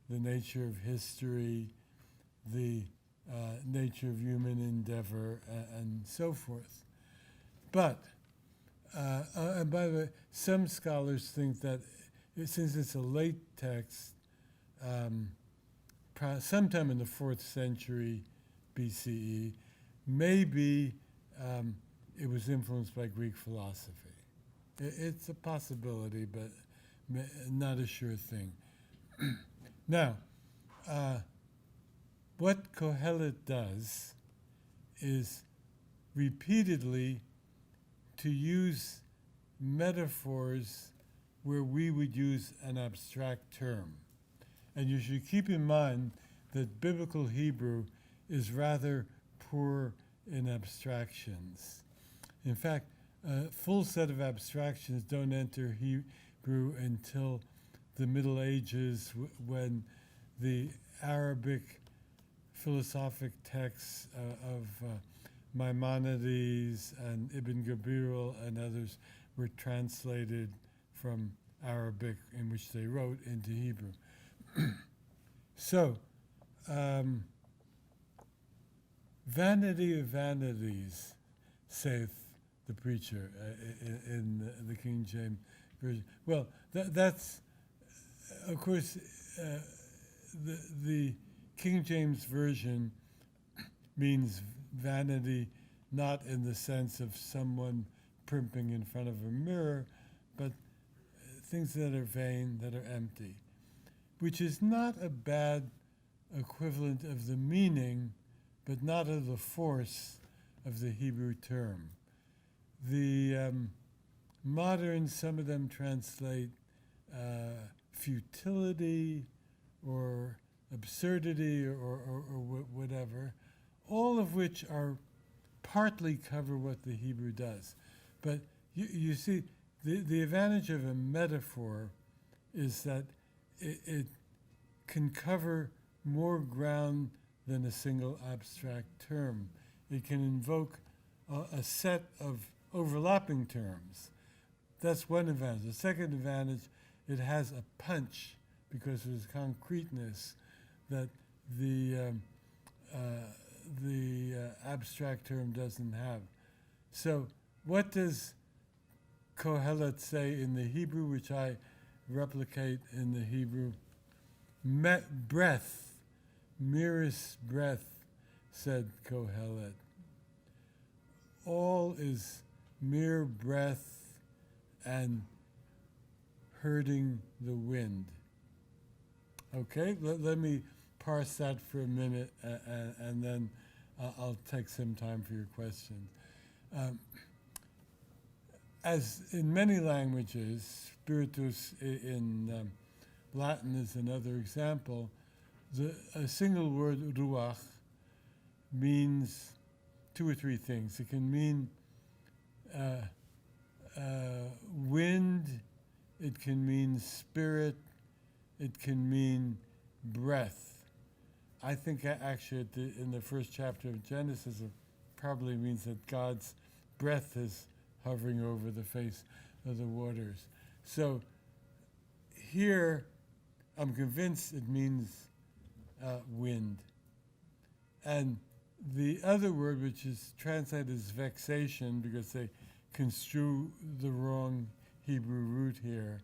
the nature of history, the nature of human endeavor, and so forth. But, and by the way, some scholars think that since it's a late text, sometime in the 4th century BCE, maybe it was influenced by Greek philosophy. It's a possibility, but not a sure thing. Now, what Kohelet does is repeatedly to use metaphors where we would use an abstract term. And you should keep in mind that biblical Hebrew is rather poor in abstractions. In fact, a full set of abstractions don't enter Hebrew until the Middle Ages, when the Arabic philosophic texts of Maimonides and Ibn Gabirol and others were translated from Arabic, in which they wrote, into Hebrew. So, vanity of vanities, saith the preacher in the King James Version. Well, that's, of course, the King James Version means vanity, not in the sense of someone primping in front of a mirror, but things that are vain, that are empty, which is not a bad equivalent of the meaning, but not of the force of the Hebrew term. The moderns, some of them translate futility or absurdity or whatever, all of which are partly cover what the Hebrew does. But you see, the advantage of a metaphor is that it can cover more ground than a single abstract term. It can invoke a set of overlapping terms. That's one advantage. The second advantage, it has a punch because there's concreteness that the abstract term doesn't have. So what does Kohelet say in the Hebrew, which I replicate in the Hebrew? Breath, merest breath, said Kohelet. All is mere breath and herding the wind. Okay, let me parse that for a minute, and then I'll take some time for your questions. As in many languages, spiritus in Latin is another example, a single word, ruach, means two or three things. It can mean wind, it can mean spirit, it can mean breath. I think actually in the first chapter of Genesis, it probably means that God's breath is hovering over the face of the waters. So here, I'm convinced it means wind. And the other word, which is translated as vexation, because they construe the wrong Hebrew root here,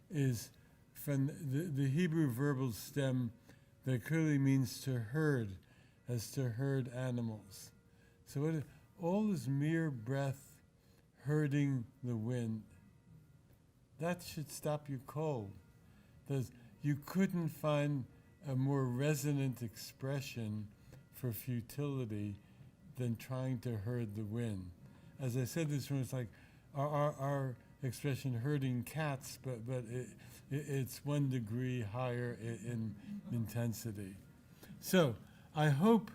is from the Hebrew verbal stem that clearly means to herd, as to herd animals. So all is mere breath herding the wind. That should stop you cold. You couldn't find a more resonant expression for futility than trying to herd the wind. As I said, this one is like our expression herding cats, but it's 1 degree higher in intensity. So I hope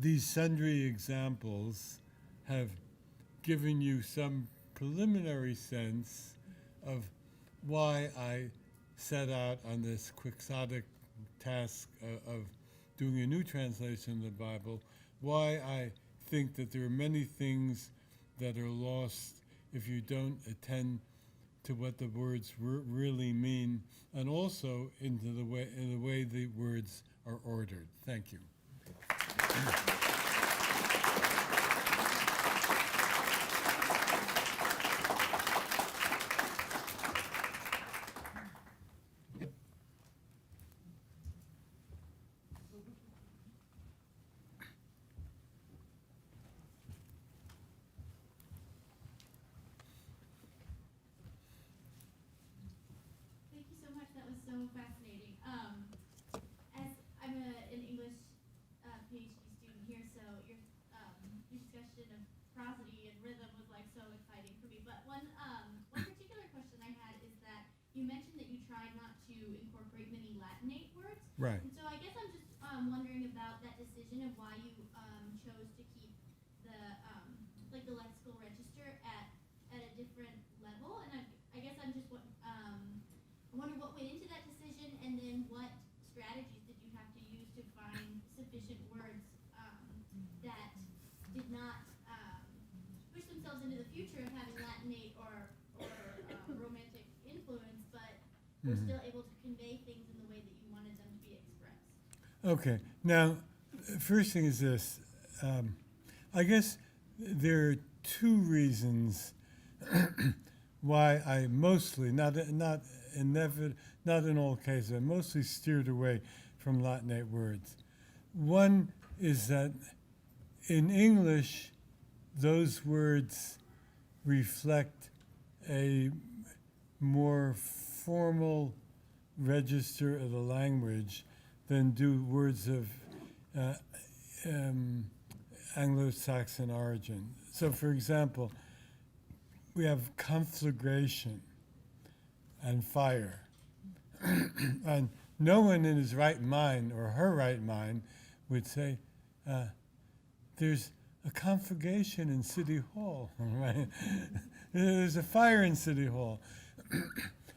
these sundry examples have given you some preliminary sense of why I set out on this quixotic task of doing a new translation of the Bible, why I think that there are many things that are lost if you don't attend to what the words really mean, and also in the way the words are ordered. Thank you. Thank you so much. That was so fascinating. As I'm an English PhD student here, so your discussion of prosody and rhythm was like so exciting for me. But one particular question I had is that you mentioned that you tried not to incorporate many Latin Right. And so I guess I'm just wondering about that decision of why you chose to keep the like the lexical register at a different level. And I guess I'm just I wonder what went into that decision, and then what strategies did you have to use to find sufficient words that did not push themselves into the future of having Latinate or romantic influence, but were still able to convey things in the way that you wanted them to be expressed. Okay. Now, first thing is this. I guess there are two reasons why I mostly, not in all cases, I mostly steered away from Latinate words. One is that in English, those words reflect a more formal register of the language than do words of Anglo-Saxon origin. So, for example, we have conflagration and fire. And no one in his right mind or her right mind would say, there's a conflagration in City Hall, right? There's a fire in City Hall.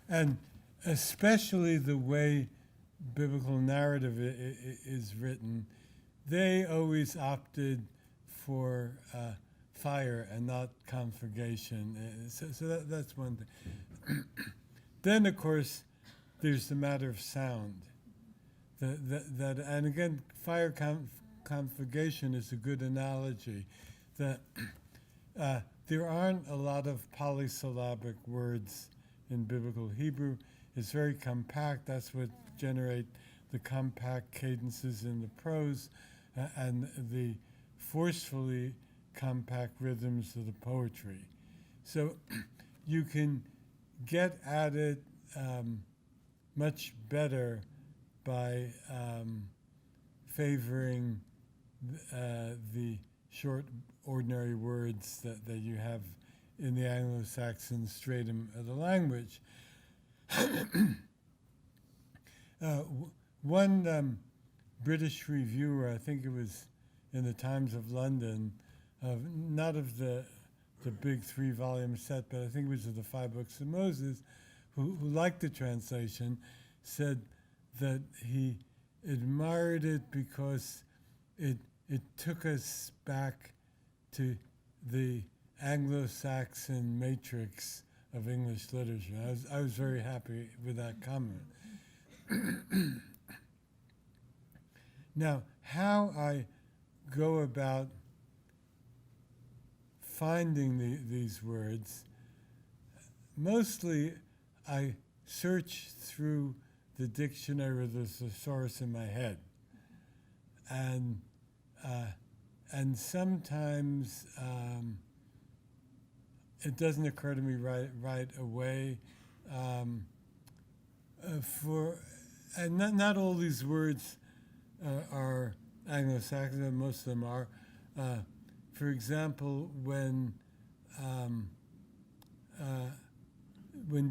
And especially the way biblical narrative is written, they always opted for fire and not conflagration. So that's one thing. Then, of course, there's the matter of sound. And again, fire conflagration is a good analogy. That there aren't a lot of polysyllabic words in biblical Hebrew. It's very compact. That's what generate the compact cadences in the prose and the forcefully compact rhythms of the poetry. So you can get at it much better by favoring the short, ordinary words that you have in the Anglo-Saxon stratum of the language. One British reviewer, I think it was in the Times of London, not of the big 3-volume set, but I think it was of the 5 books of Moses, who liked the translation, said that he admired it because it took us back to the Anglo-Saxon matrix of English literature. I was very happy with that comment. Now, how I go about finding these words, mostly I search through the dictionary or the thesaurus in my head. And sometimes it doesn't occur to me right away. And not all these words are Anglo-Saxon, most of them are. For example, when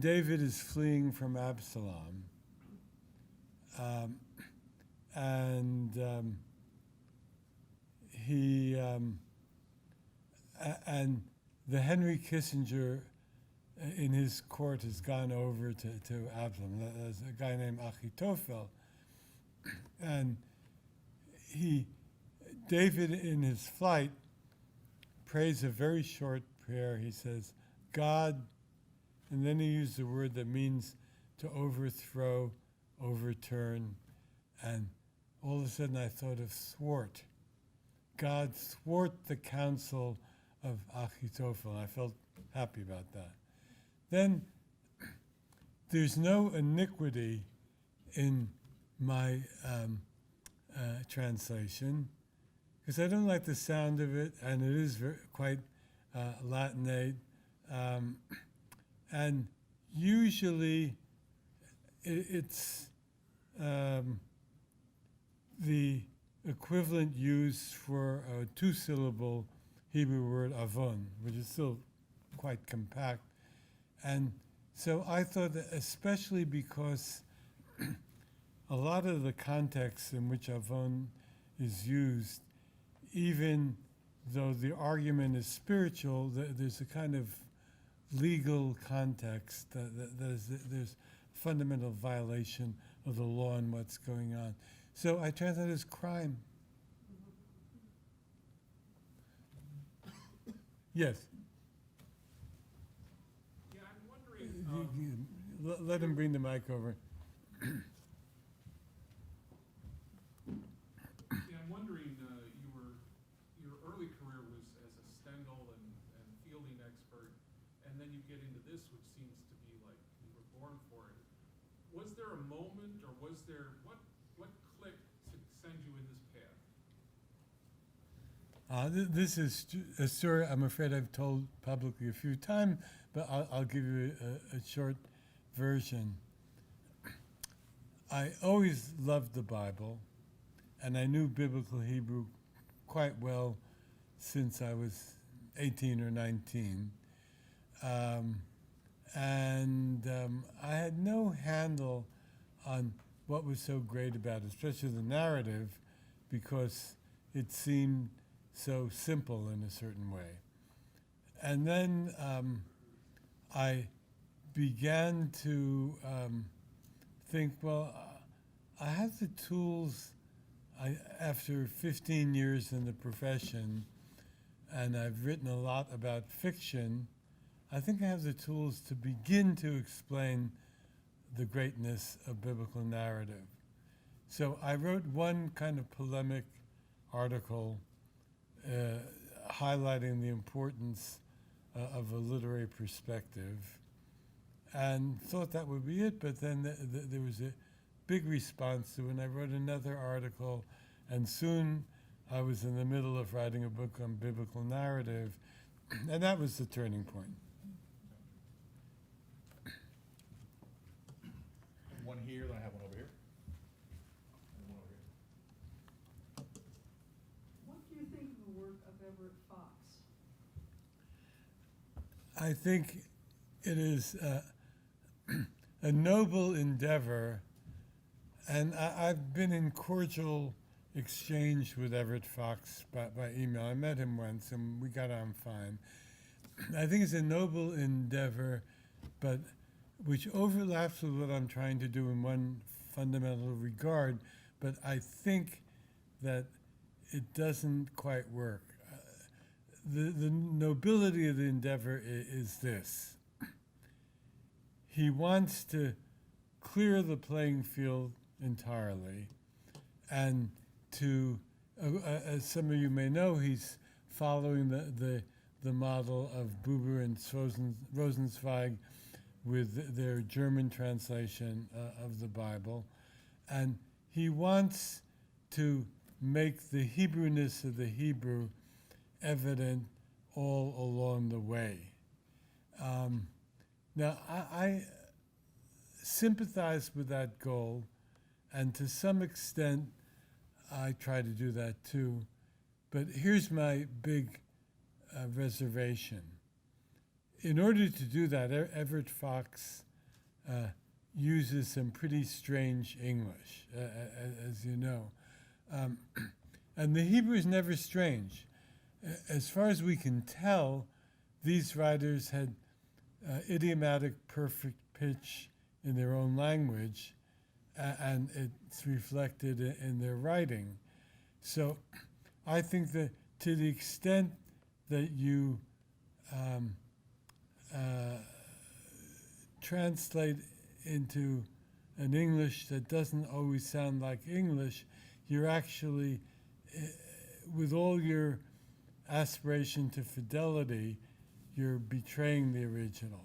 David is fleeing from Absalom, and the Henry Kissinger in his court has gone over to Absalom. There's a guy named Achitophel, and David in his flight prays a very short prayer. He says, God, and then he used the word that means to overthrow, overturn, and all of a sudden I thought of thwart. God, thwart the counsel of Achitophel. I felt happy about that. Then there's no iniquity in my translation, because I don't like the sound of it, and it is quite Latinate. And usually it's the equivalent used for a 2-syllable Hebrew word avon, which is still quite compact. And so I thought that, especially because a lot of the contexts in which avon is used, even though the argument is spiritual, there's a kind of legal context there's fundamental violation of the law and what's going on. So I translate it as crime. Yes. Yeah, I'm wondering, Let him bring the mic over. yeah, I'm wondering, your early career was as a Stendhal and fielding expert, and then you get into this, which seems to be like you were born for it. Was there a moment, or what clicked to send you in this path? This is a story I'm afraid I've told publicly a few times, but I'll give you a short version. I always loved the Bible, and I knew biblical Hebrew quite well since I was 18 or 19. I had no handle on what was so great about it, especially the narrative, because it seemed so simple in a certain way. And then I began to think, well, I have the tools. After 15 years in the profession, and I've written a lot about fiction, I think I have the tools to begin to explain the greatness of biblical narrative. So I wrote one kind of polemic article highlighting the importance of a literary perspective, and thought that would be it, but then there was a big response to it, and I wrote another article, and soon I was in the middle of writing a book on biblical narrative, and that was the turning point. One here, then I have one over here. And one over here. What do you think of the work of Everett Fox? I think it is a noble endeavor, and I've been in cordial exchange with Everett Fox by email. I met him once, and we got on fine. I think it's a noble endeavor, but which overlaps with what I'm trying to do in one fundamental regard, but I think that it doesn't quite work. The nobility of the endeavor is this. He wants to clear the playing field entirely, and to, as some of you may know, he's following the model of Buber and Rosenzweig with their German translation of the Bible, and he wants to make the Hebrewness of the Hebrew evident all along the way. Now, I sympathize with that goal, and to some extent, I try to do that too. But here's my big reservation. In order to do that, Everett Fox uses some pretty strange English, as you know. And the Hebrew is never strange. As far as we can tell, these writers had idiomatic perfect pitch in their own language, and it's reflected in their writing. So I think that to the extent that you translate into an English that doesn't always sound like English, you're actually, with all your aspiration to fidelity, you're betraying the original.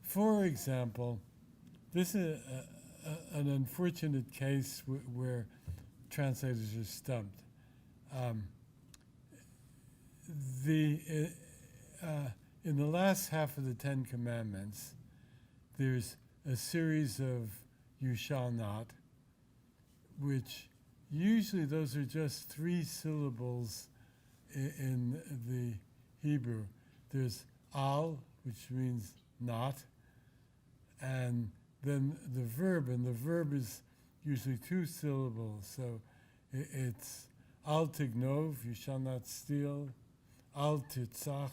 For example, this is an unfortunate case where translators are stumped. In the last half of the Ten Commandments, there's a series of "you shall not," which usually those are just 3 syllables in the Hebrew. There's al, which means not, and then the verb, and the verb is usually 2 syllables. So it's al tignov, you shall not steal. Al titzach,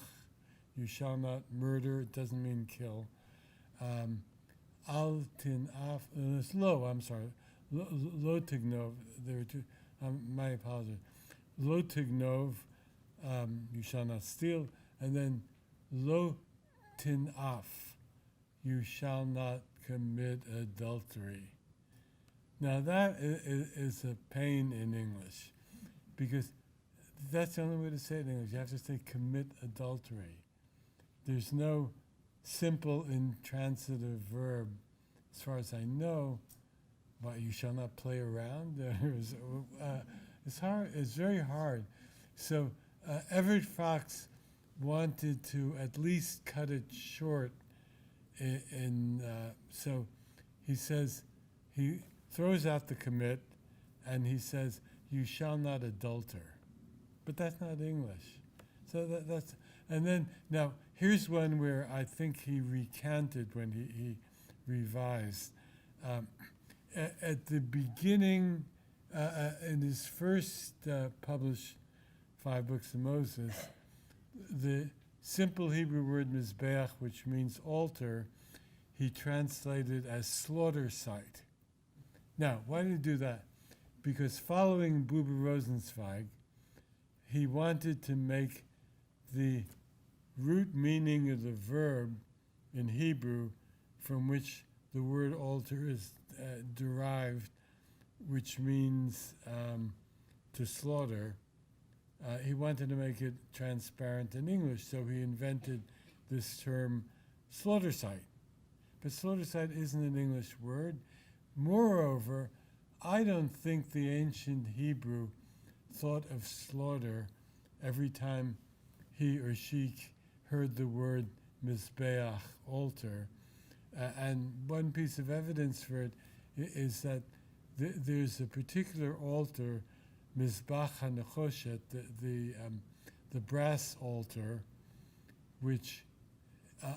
you shall not murder. It doesn't mean kill. Al tinaf, it's lo, I'm sorry. Lo tignov, there are 2, my apologies. Lo tignov, you shall not steal. And then lo tinaf, you shall not commit adultery. Now that is a pain in English, because that's the only way to say it in English. You have to say commit adultery. There's no simple intransitive verb, as far as I know, but you shall not play around. It's hard. It's very hard. So Everett Fox wanted to at least cut it short. So he says, he throws out the commit, and he says, you shall not adulter. But that's not English. So that's, and then, now, here's one where I think he recanted when he revised. At the beginning, in his first published 5 books of Moses, the simple Hebrew word mizbeach, which means altar, he translated as slaughter site. Now, why did he do that? Because following Buber Rosenzweig, he wanted to make the root meaning of the verb in Hebrew from which the word altar is derived, which means to slaughter. He wanted to make it transparent in English, so he invented this term slaughter site. But slaughter site isn't an English word. Moreover, I don't think the ancient Hebrew thought of slaughter every time he or she heard the word mizbeach, altar. And one piece of evidence for it is that there's a particular altar, Mizbach HaNechoshet, the brass altar, which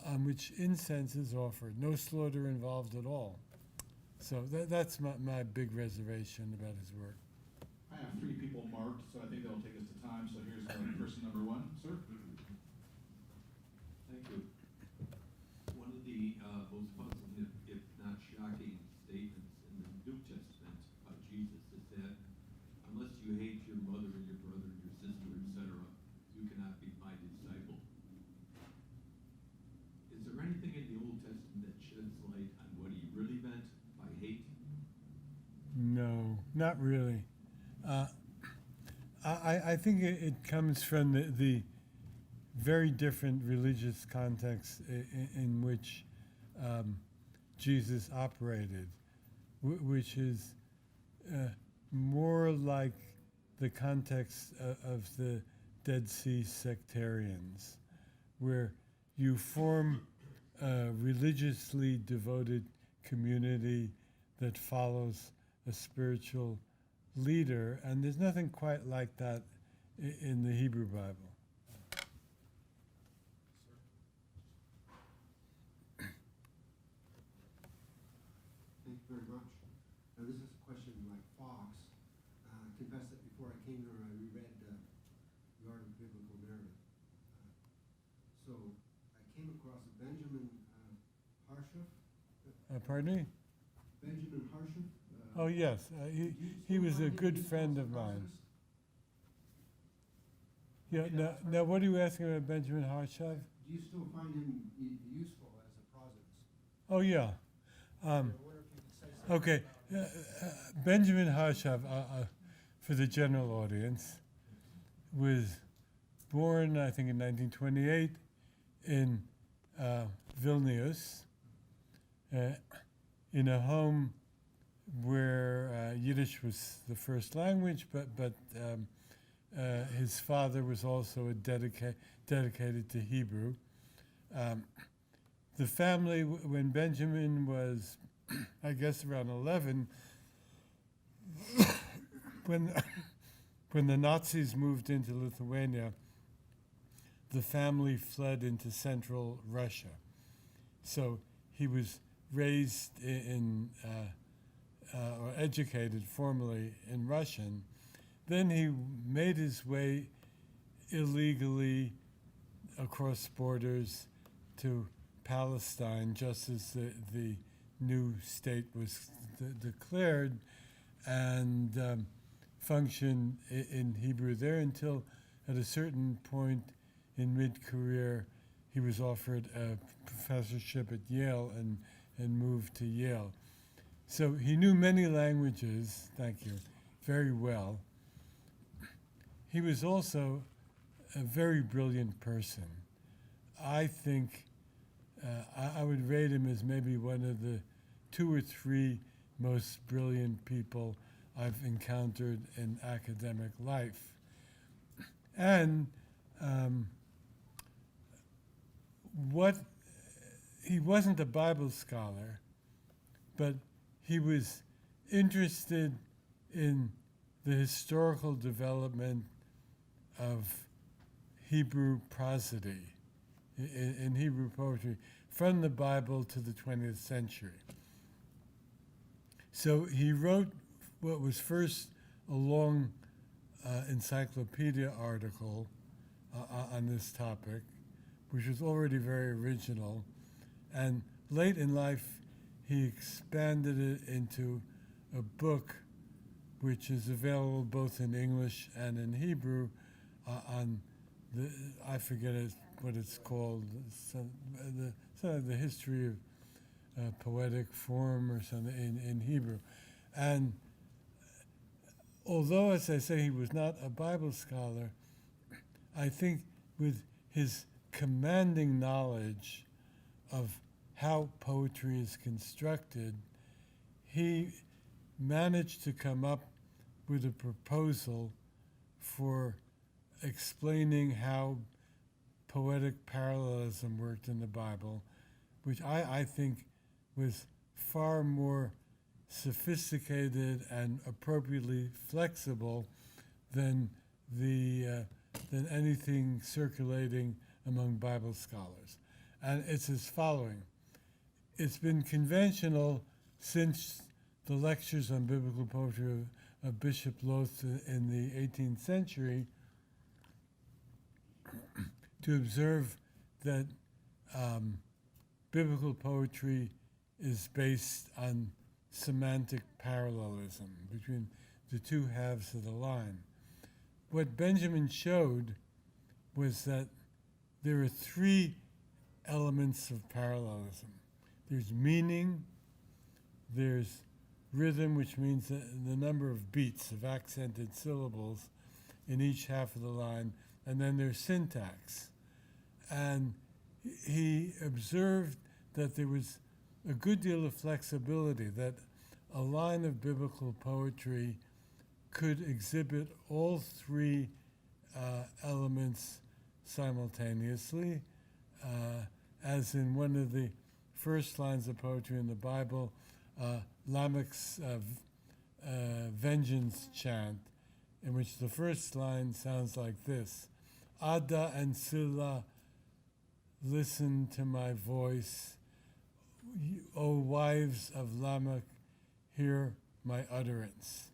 on which incense is offered. No slaughter involved at all. So that's my big reservation about his work. I have 3 people marked, so I think that'll take us to time. So here's person number 1, sir. Thank you. One of the most puzzling, if not shocking, statements in the New Testament by Jesus is that unless you hate your mother and your brother and your sister, etc., you cannot be my disciple. Is there anything in the Old Testament that sheds light on what he really meant by hate? No, not really. I think it comes from the very different religious context in which Jesus operated, which is more like the context of the Dead Sea sectarians, where you form a religiously devoted community that follows a spiritual leader, and there's nothing quite like that in the Hebrew Bible. Thank you very much. Now, this is a question like Fox. I confess that before I came here, I reread The Art of Biblical Narrative. So I came across Benjamin Harshuf. Pardon me? Benjamin Harshuf. Oh, yes. He was a good friend of mine. Yeah. Now, what are you asking about Benjamin Harshav? Do you still find him useful as a prosodist? Oh, yeah. I wonder if you could say something Okay. Benjamin Harshav, for the general audience, was born, I think, in 1928 in Vilnius, in a home where Yiddish was the first language, but his father was also dedicated to Hebrew. The family, when Benjamin was, I guess, around 11, when the Nazis moved into Lithuania, the family fled into central Russia. So he was raised in or educated formally in Russian. Then he made his way illegally across borders to Palestine just as the new state was declared, and functioned in Hebrew there until at a certain point in mid-career he was offered a professorship at Yale and moved to Yale. So he knew many languages, thank you, very well. He was also a very brilliant person. I think I would rate him as maybe one of the 2 or 3 most brilliant people I've encountered in academic life. And he wasn't a Bible scholar, but he was interested in the historical development of Hebrew prosody, in Hebrew poetry, from the Bible to the 20th century. So he wrote what was first a long encyclopedia article on this topic, which was already very original, and late in life he expanded it into a book which is available both in English and in Hebrew on the, I forget what it's called, the history of poetic form or something in Hebrew. And although, as I say, he was not a Bible scholar, I think with his commanding knowledge of how poetry is constructed, he managed to come up with a proposal for explaining how poetic parallelism worked in the Bible, which I think was far more sophisticated and appropriately flexible than than anything circulating among Bible scholars. And it's as following. It's been conventional since the lectures on biblical poetry of Bishop Loth in the 18th century to observe that biblical poetry is based on semantic parallelism between the two halves of the line. What Benjamin showed was that there are 3 elements of parallelism. There's meaning, there's rhythm, which means the number of beats, of accented syllables in each half of the line, and then there's syntax. And he observed that there was a good deal of flexibility, that a line of biblical poetry could exhibit all 3 elements simultaneously, as in one of the first lines of poetry in the Bible, Lamech's vengeance chant, in which the first line sounds like this: Ada and Silla, listen to my voice. O wives of Lamech, hear my utterance.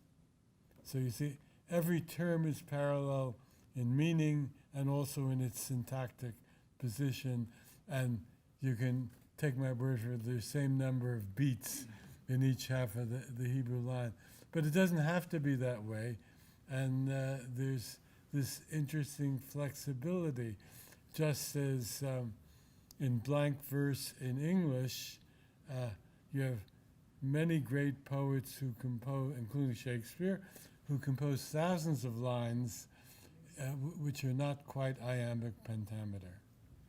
So you see, every term is parallel in meaning and also in its syntactic position, and you can take my word for it, there's the same number of beats in each half of the Hebrew line. But it doesn't have to be that way, and there's this interesting flexibility, just as in blank verse in English, you have many great poets who compose, including Shakespeare, who compose thousands of lines which are not quite iambic pentameter.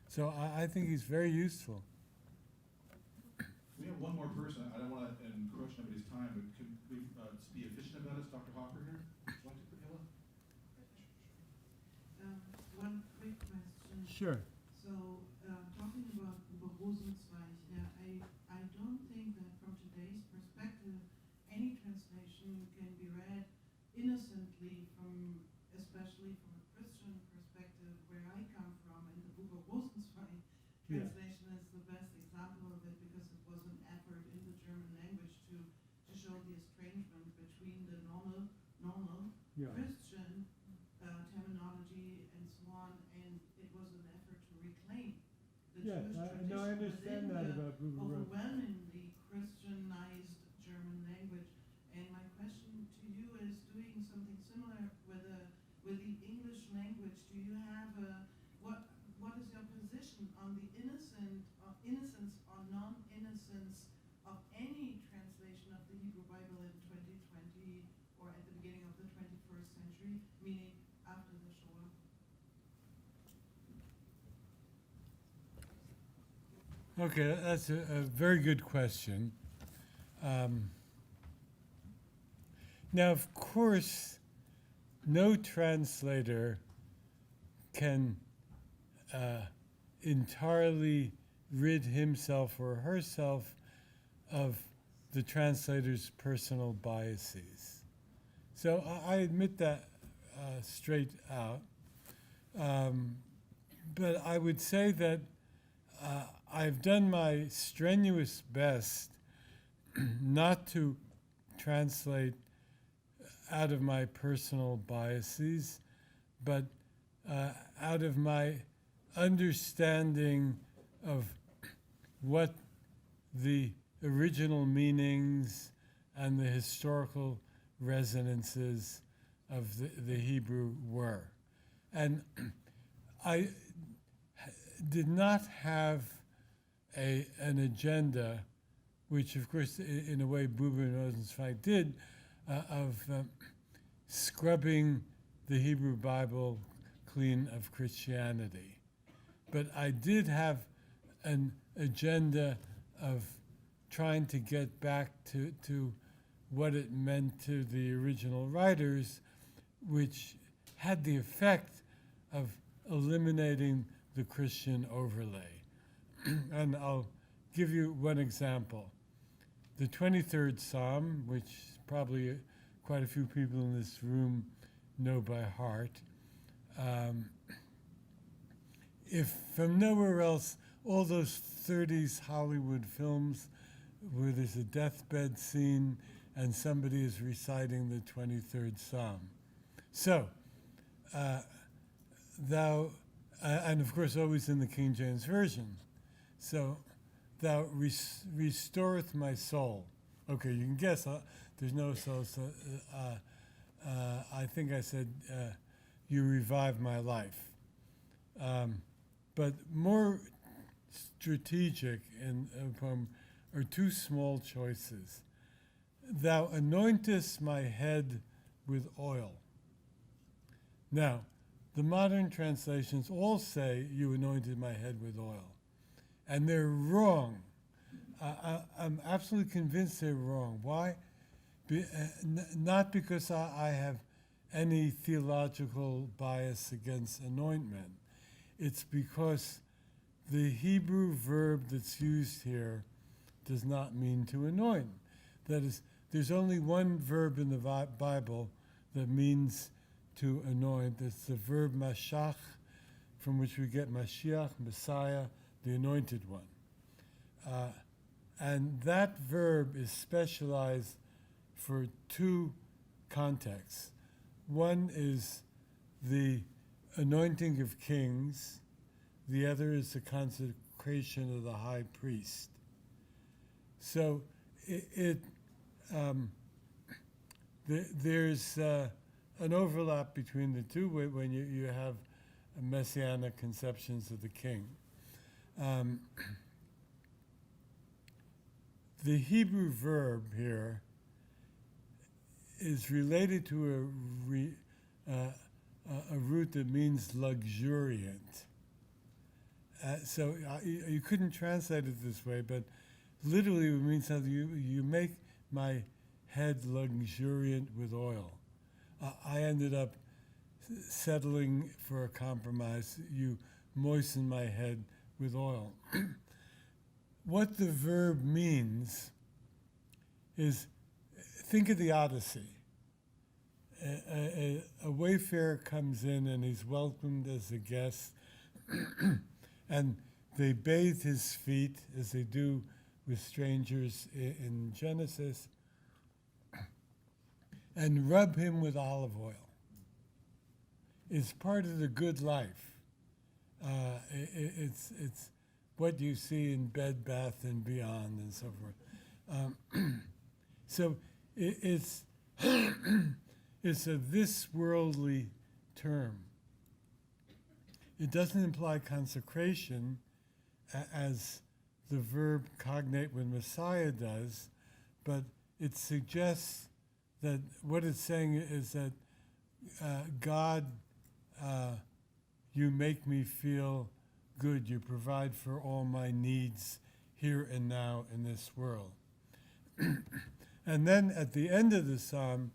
So I think he's very useful. We have one more person. I don't want to encroach anybody's time, but can we be efficient about it? Dr. Hopper here? Would you like to put Hilla? One quick question. Sure. So, talking about Berosenzweig, I don't think that from today's perspective, any translation can be read innocently from, especially from a Christian perspective, where I come from, and the Berosenzweig translation is the best example of it, because it was an effort in the German language to show the Yes, Jewish I tradition understand within that the about Buber Road. overwhelmingly Christianized German language. And my question to you is doing something similar with the English language. Do you have what is your position on the innocence or non-innocence of any translation of the Hebrew Bible in 2020 or at the beginning of the 21st century, meaning after the Shoah? Okay, that's a very good question. Now, of course, no translator can entirely rid himself or herself of the translator's personal biases. So I admit that straight out. But I would say that I've done my strenuous best not to translate out of my personal biases, but out of my understanding of what the original meanings and the historical resonances of the Hebrew were. And I did not have an agenda, which of course in a way Buber and Rosenzweig did, of scrubbing the Hebrew Bible clean of Christianity. But I did have an agenda of trying to get back to what it meant to the original writers, which had the effect of eliminating the Christian overlay. And I'll give you one example. The 23rd Psalm, which probably quite a few people in this room know by heart, if from nowhere else, all those 30s Hollywood films where there's a deathbed scene and somebody is reciting the 23rd Psalm. So, thou, and of course always in the King James Version. So, thou restoreth my soul. Okay, you can guess, there's no soul, so I think I said, you revive my life. But more strategic in a poem are two small choices. Thou anointest my head with oil. Now, the modern translations all say you anointed my head with oil. And they're wrong. I'm absolutely convinced they're wrong. Why? Not because I have any theological bias against anointment. It's because the Hebrew verb that's used here does not mean to anoint. That is, there's only one verb in the Bible that means to anoint. It's the verb mashach, from which we get Mashiach, Messiah, the anointed one. And that verb is specialized for two contexts. One is the anointing of kings. The other is the consecration of the high priest. So there's an overlap between the two when you have messianic conceptions of the king. The Hebrew verb here is related to a root that means luxuriant. So you couldn't translate it this way, but literally it means that you make my head luxuriant with oil. I ended up settling for a compromise. You moisten my head with oil. What the verb means is, think of the Odyssey. A wayfarer comes in and he's welcomed as a guest, and they bathe his feet as they do with strangers in Genesis, and rub him with olive oil. It's part of the good life. It's what you see in Bed Bath and Beyond and so forth. So it's it's a this worldly term. It doesn't imply consecration as the verb cognate with Messiah does, but it suggests that what it's saying is that God, you make me feel good. You provide for all my needs here and now in this world. And then at the end of the psalm,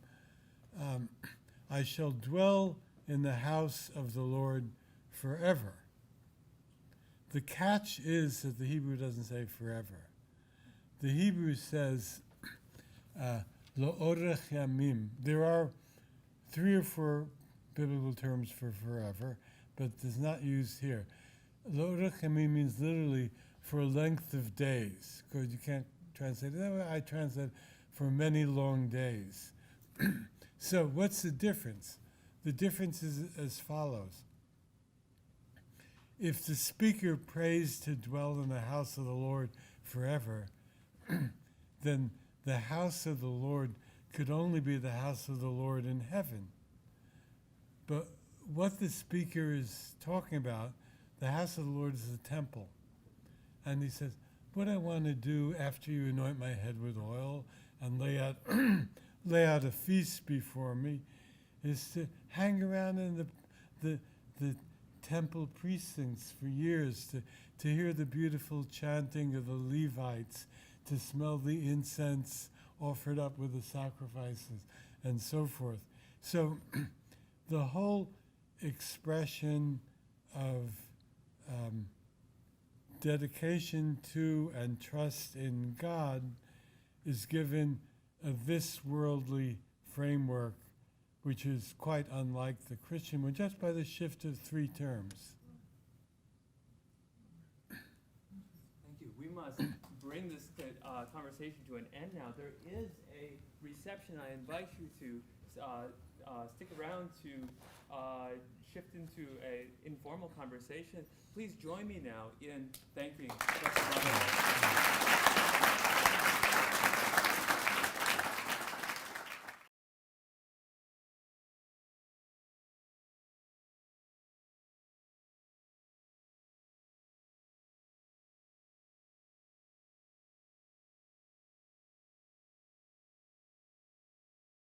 I shall dwell in the house of the Lord forever. The catch is that the Hebrew doesn't say forever. The Hebrew says, Lo'orech yamim. There are 3 or 4 biblical terms for forever, but it's not used here. Lo'orech yamim means literally for a length of days, because you can't translate it that way. I translate for many long days. So what's the difference? The difference is as follows. If the speaker prays to dwell in the house of the Lord forever, then the house of the Lord could only be the house of the Lord in heaven. But what the speaker is talking about, the house of the Lord is the temple. And he says, what I want to do after you anoint my head with oil and lay out a feast before me is to hang around in the temple precincts for years, to hear the beautiful chanting of the Levites, to smell the incense offered up with the sacrifices, and so forth. So the whole expression of dedication to and trust in God is given a this worldly framework, which is quite unlike the Christian one, just by the shift of 3 terms. Thank you. We must bring this conversation to an end now. There is a reception. I invite you to stick around to shift into an informal conversation. Please join me now in thanking Professor Robert.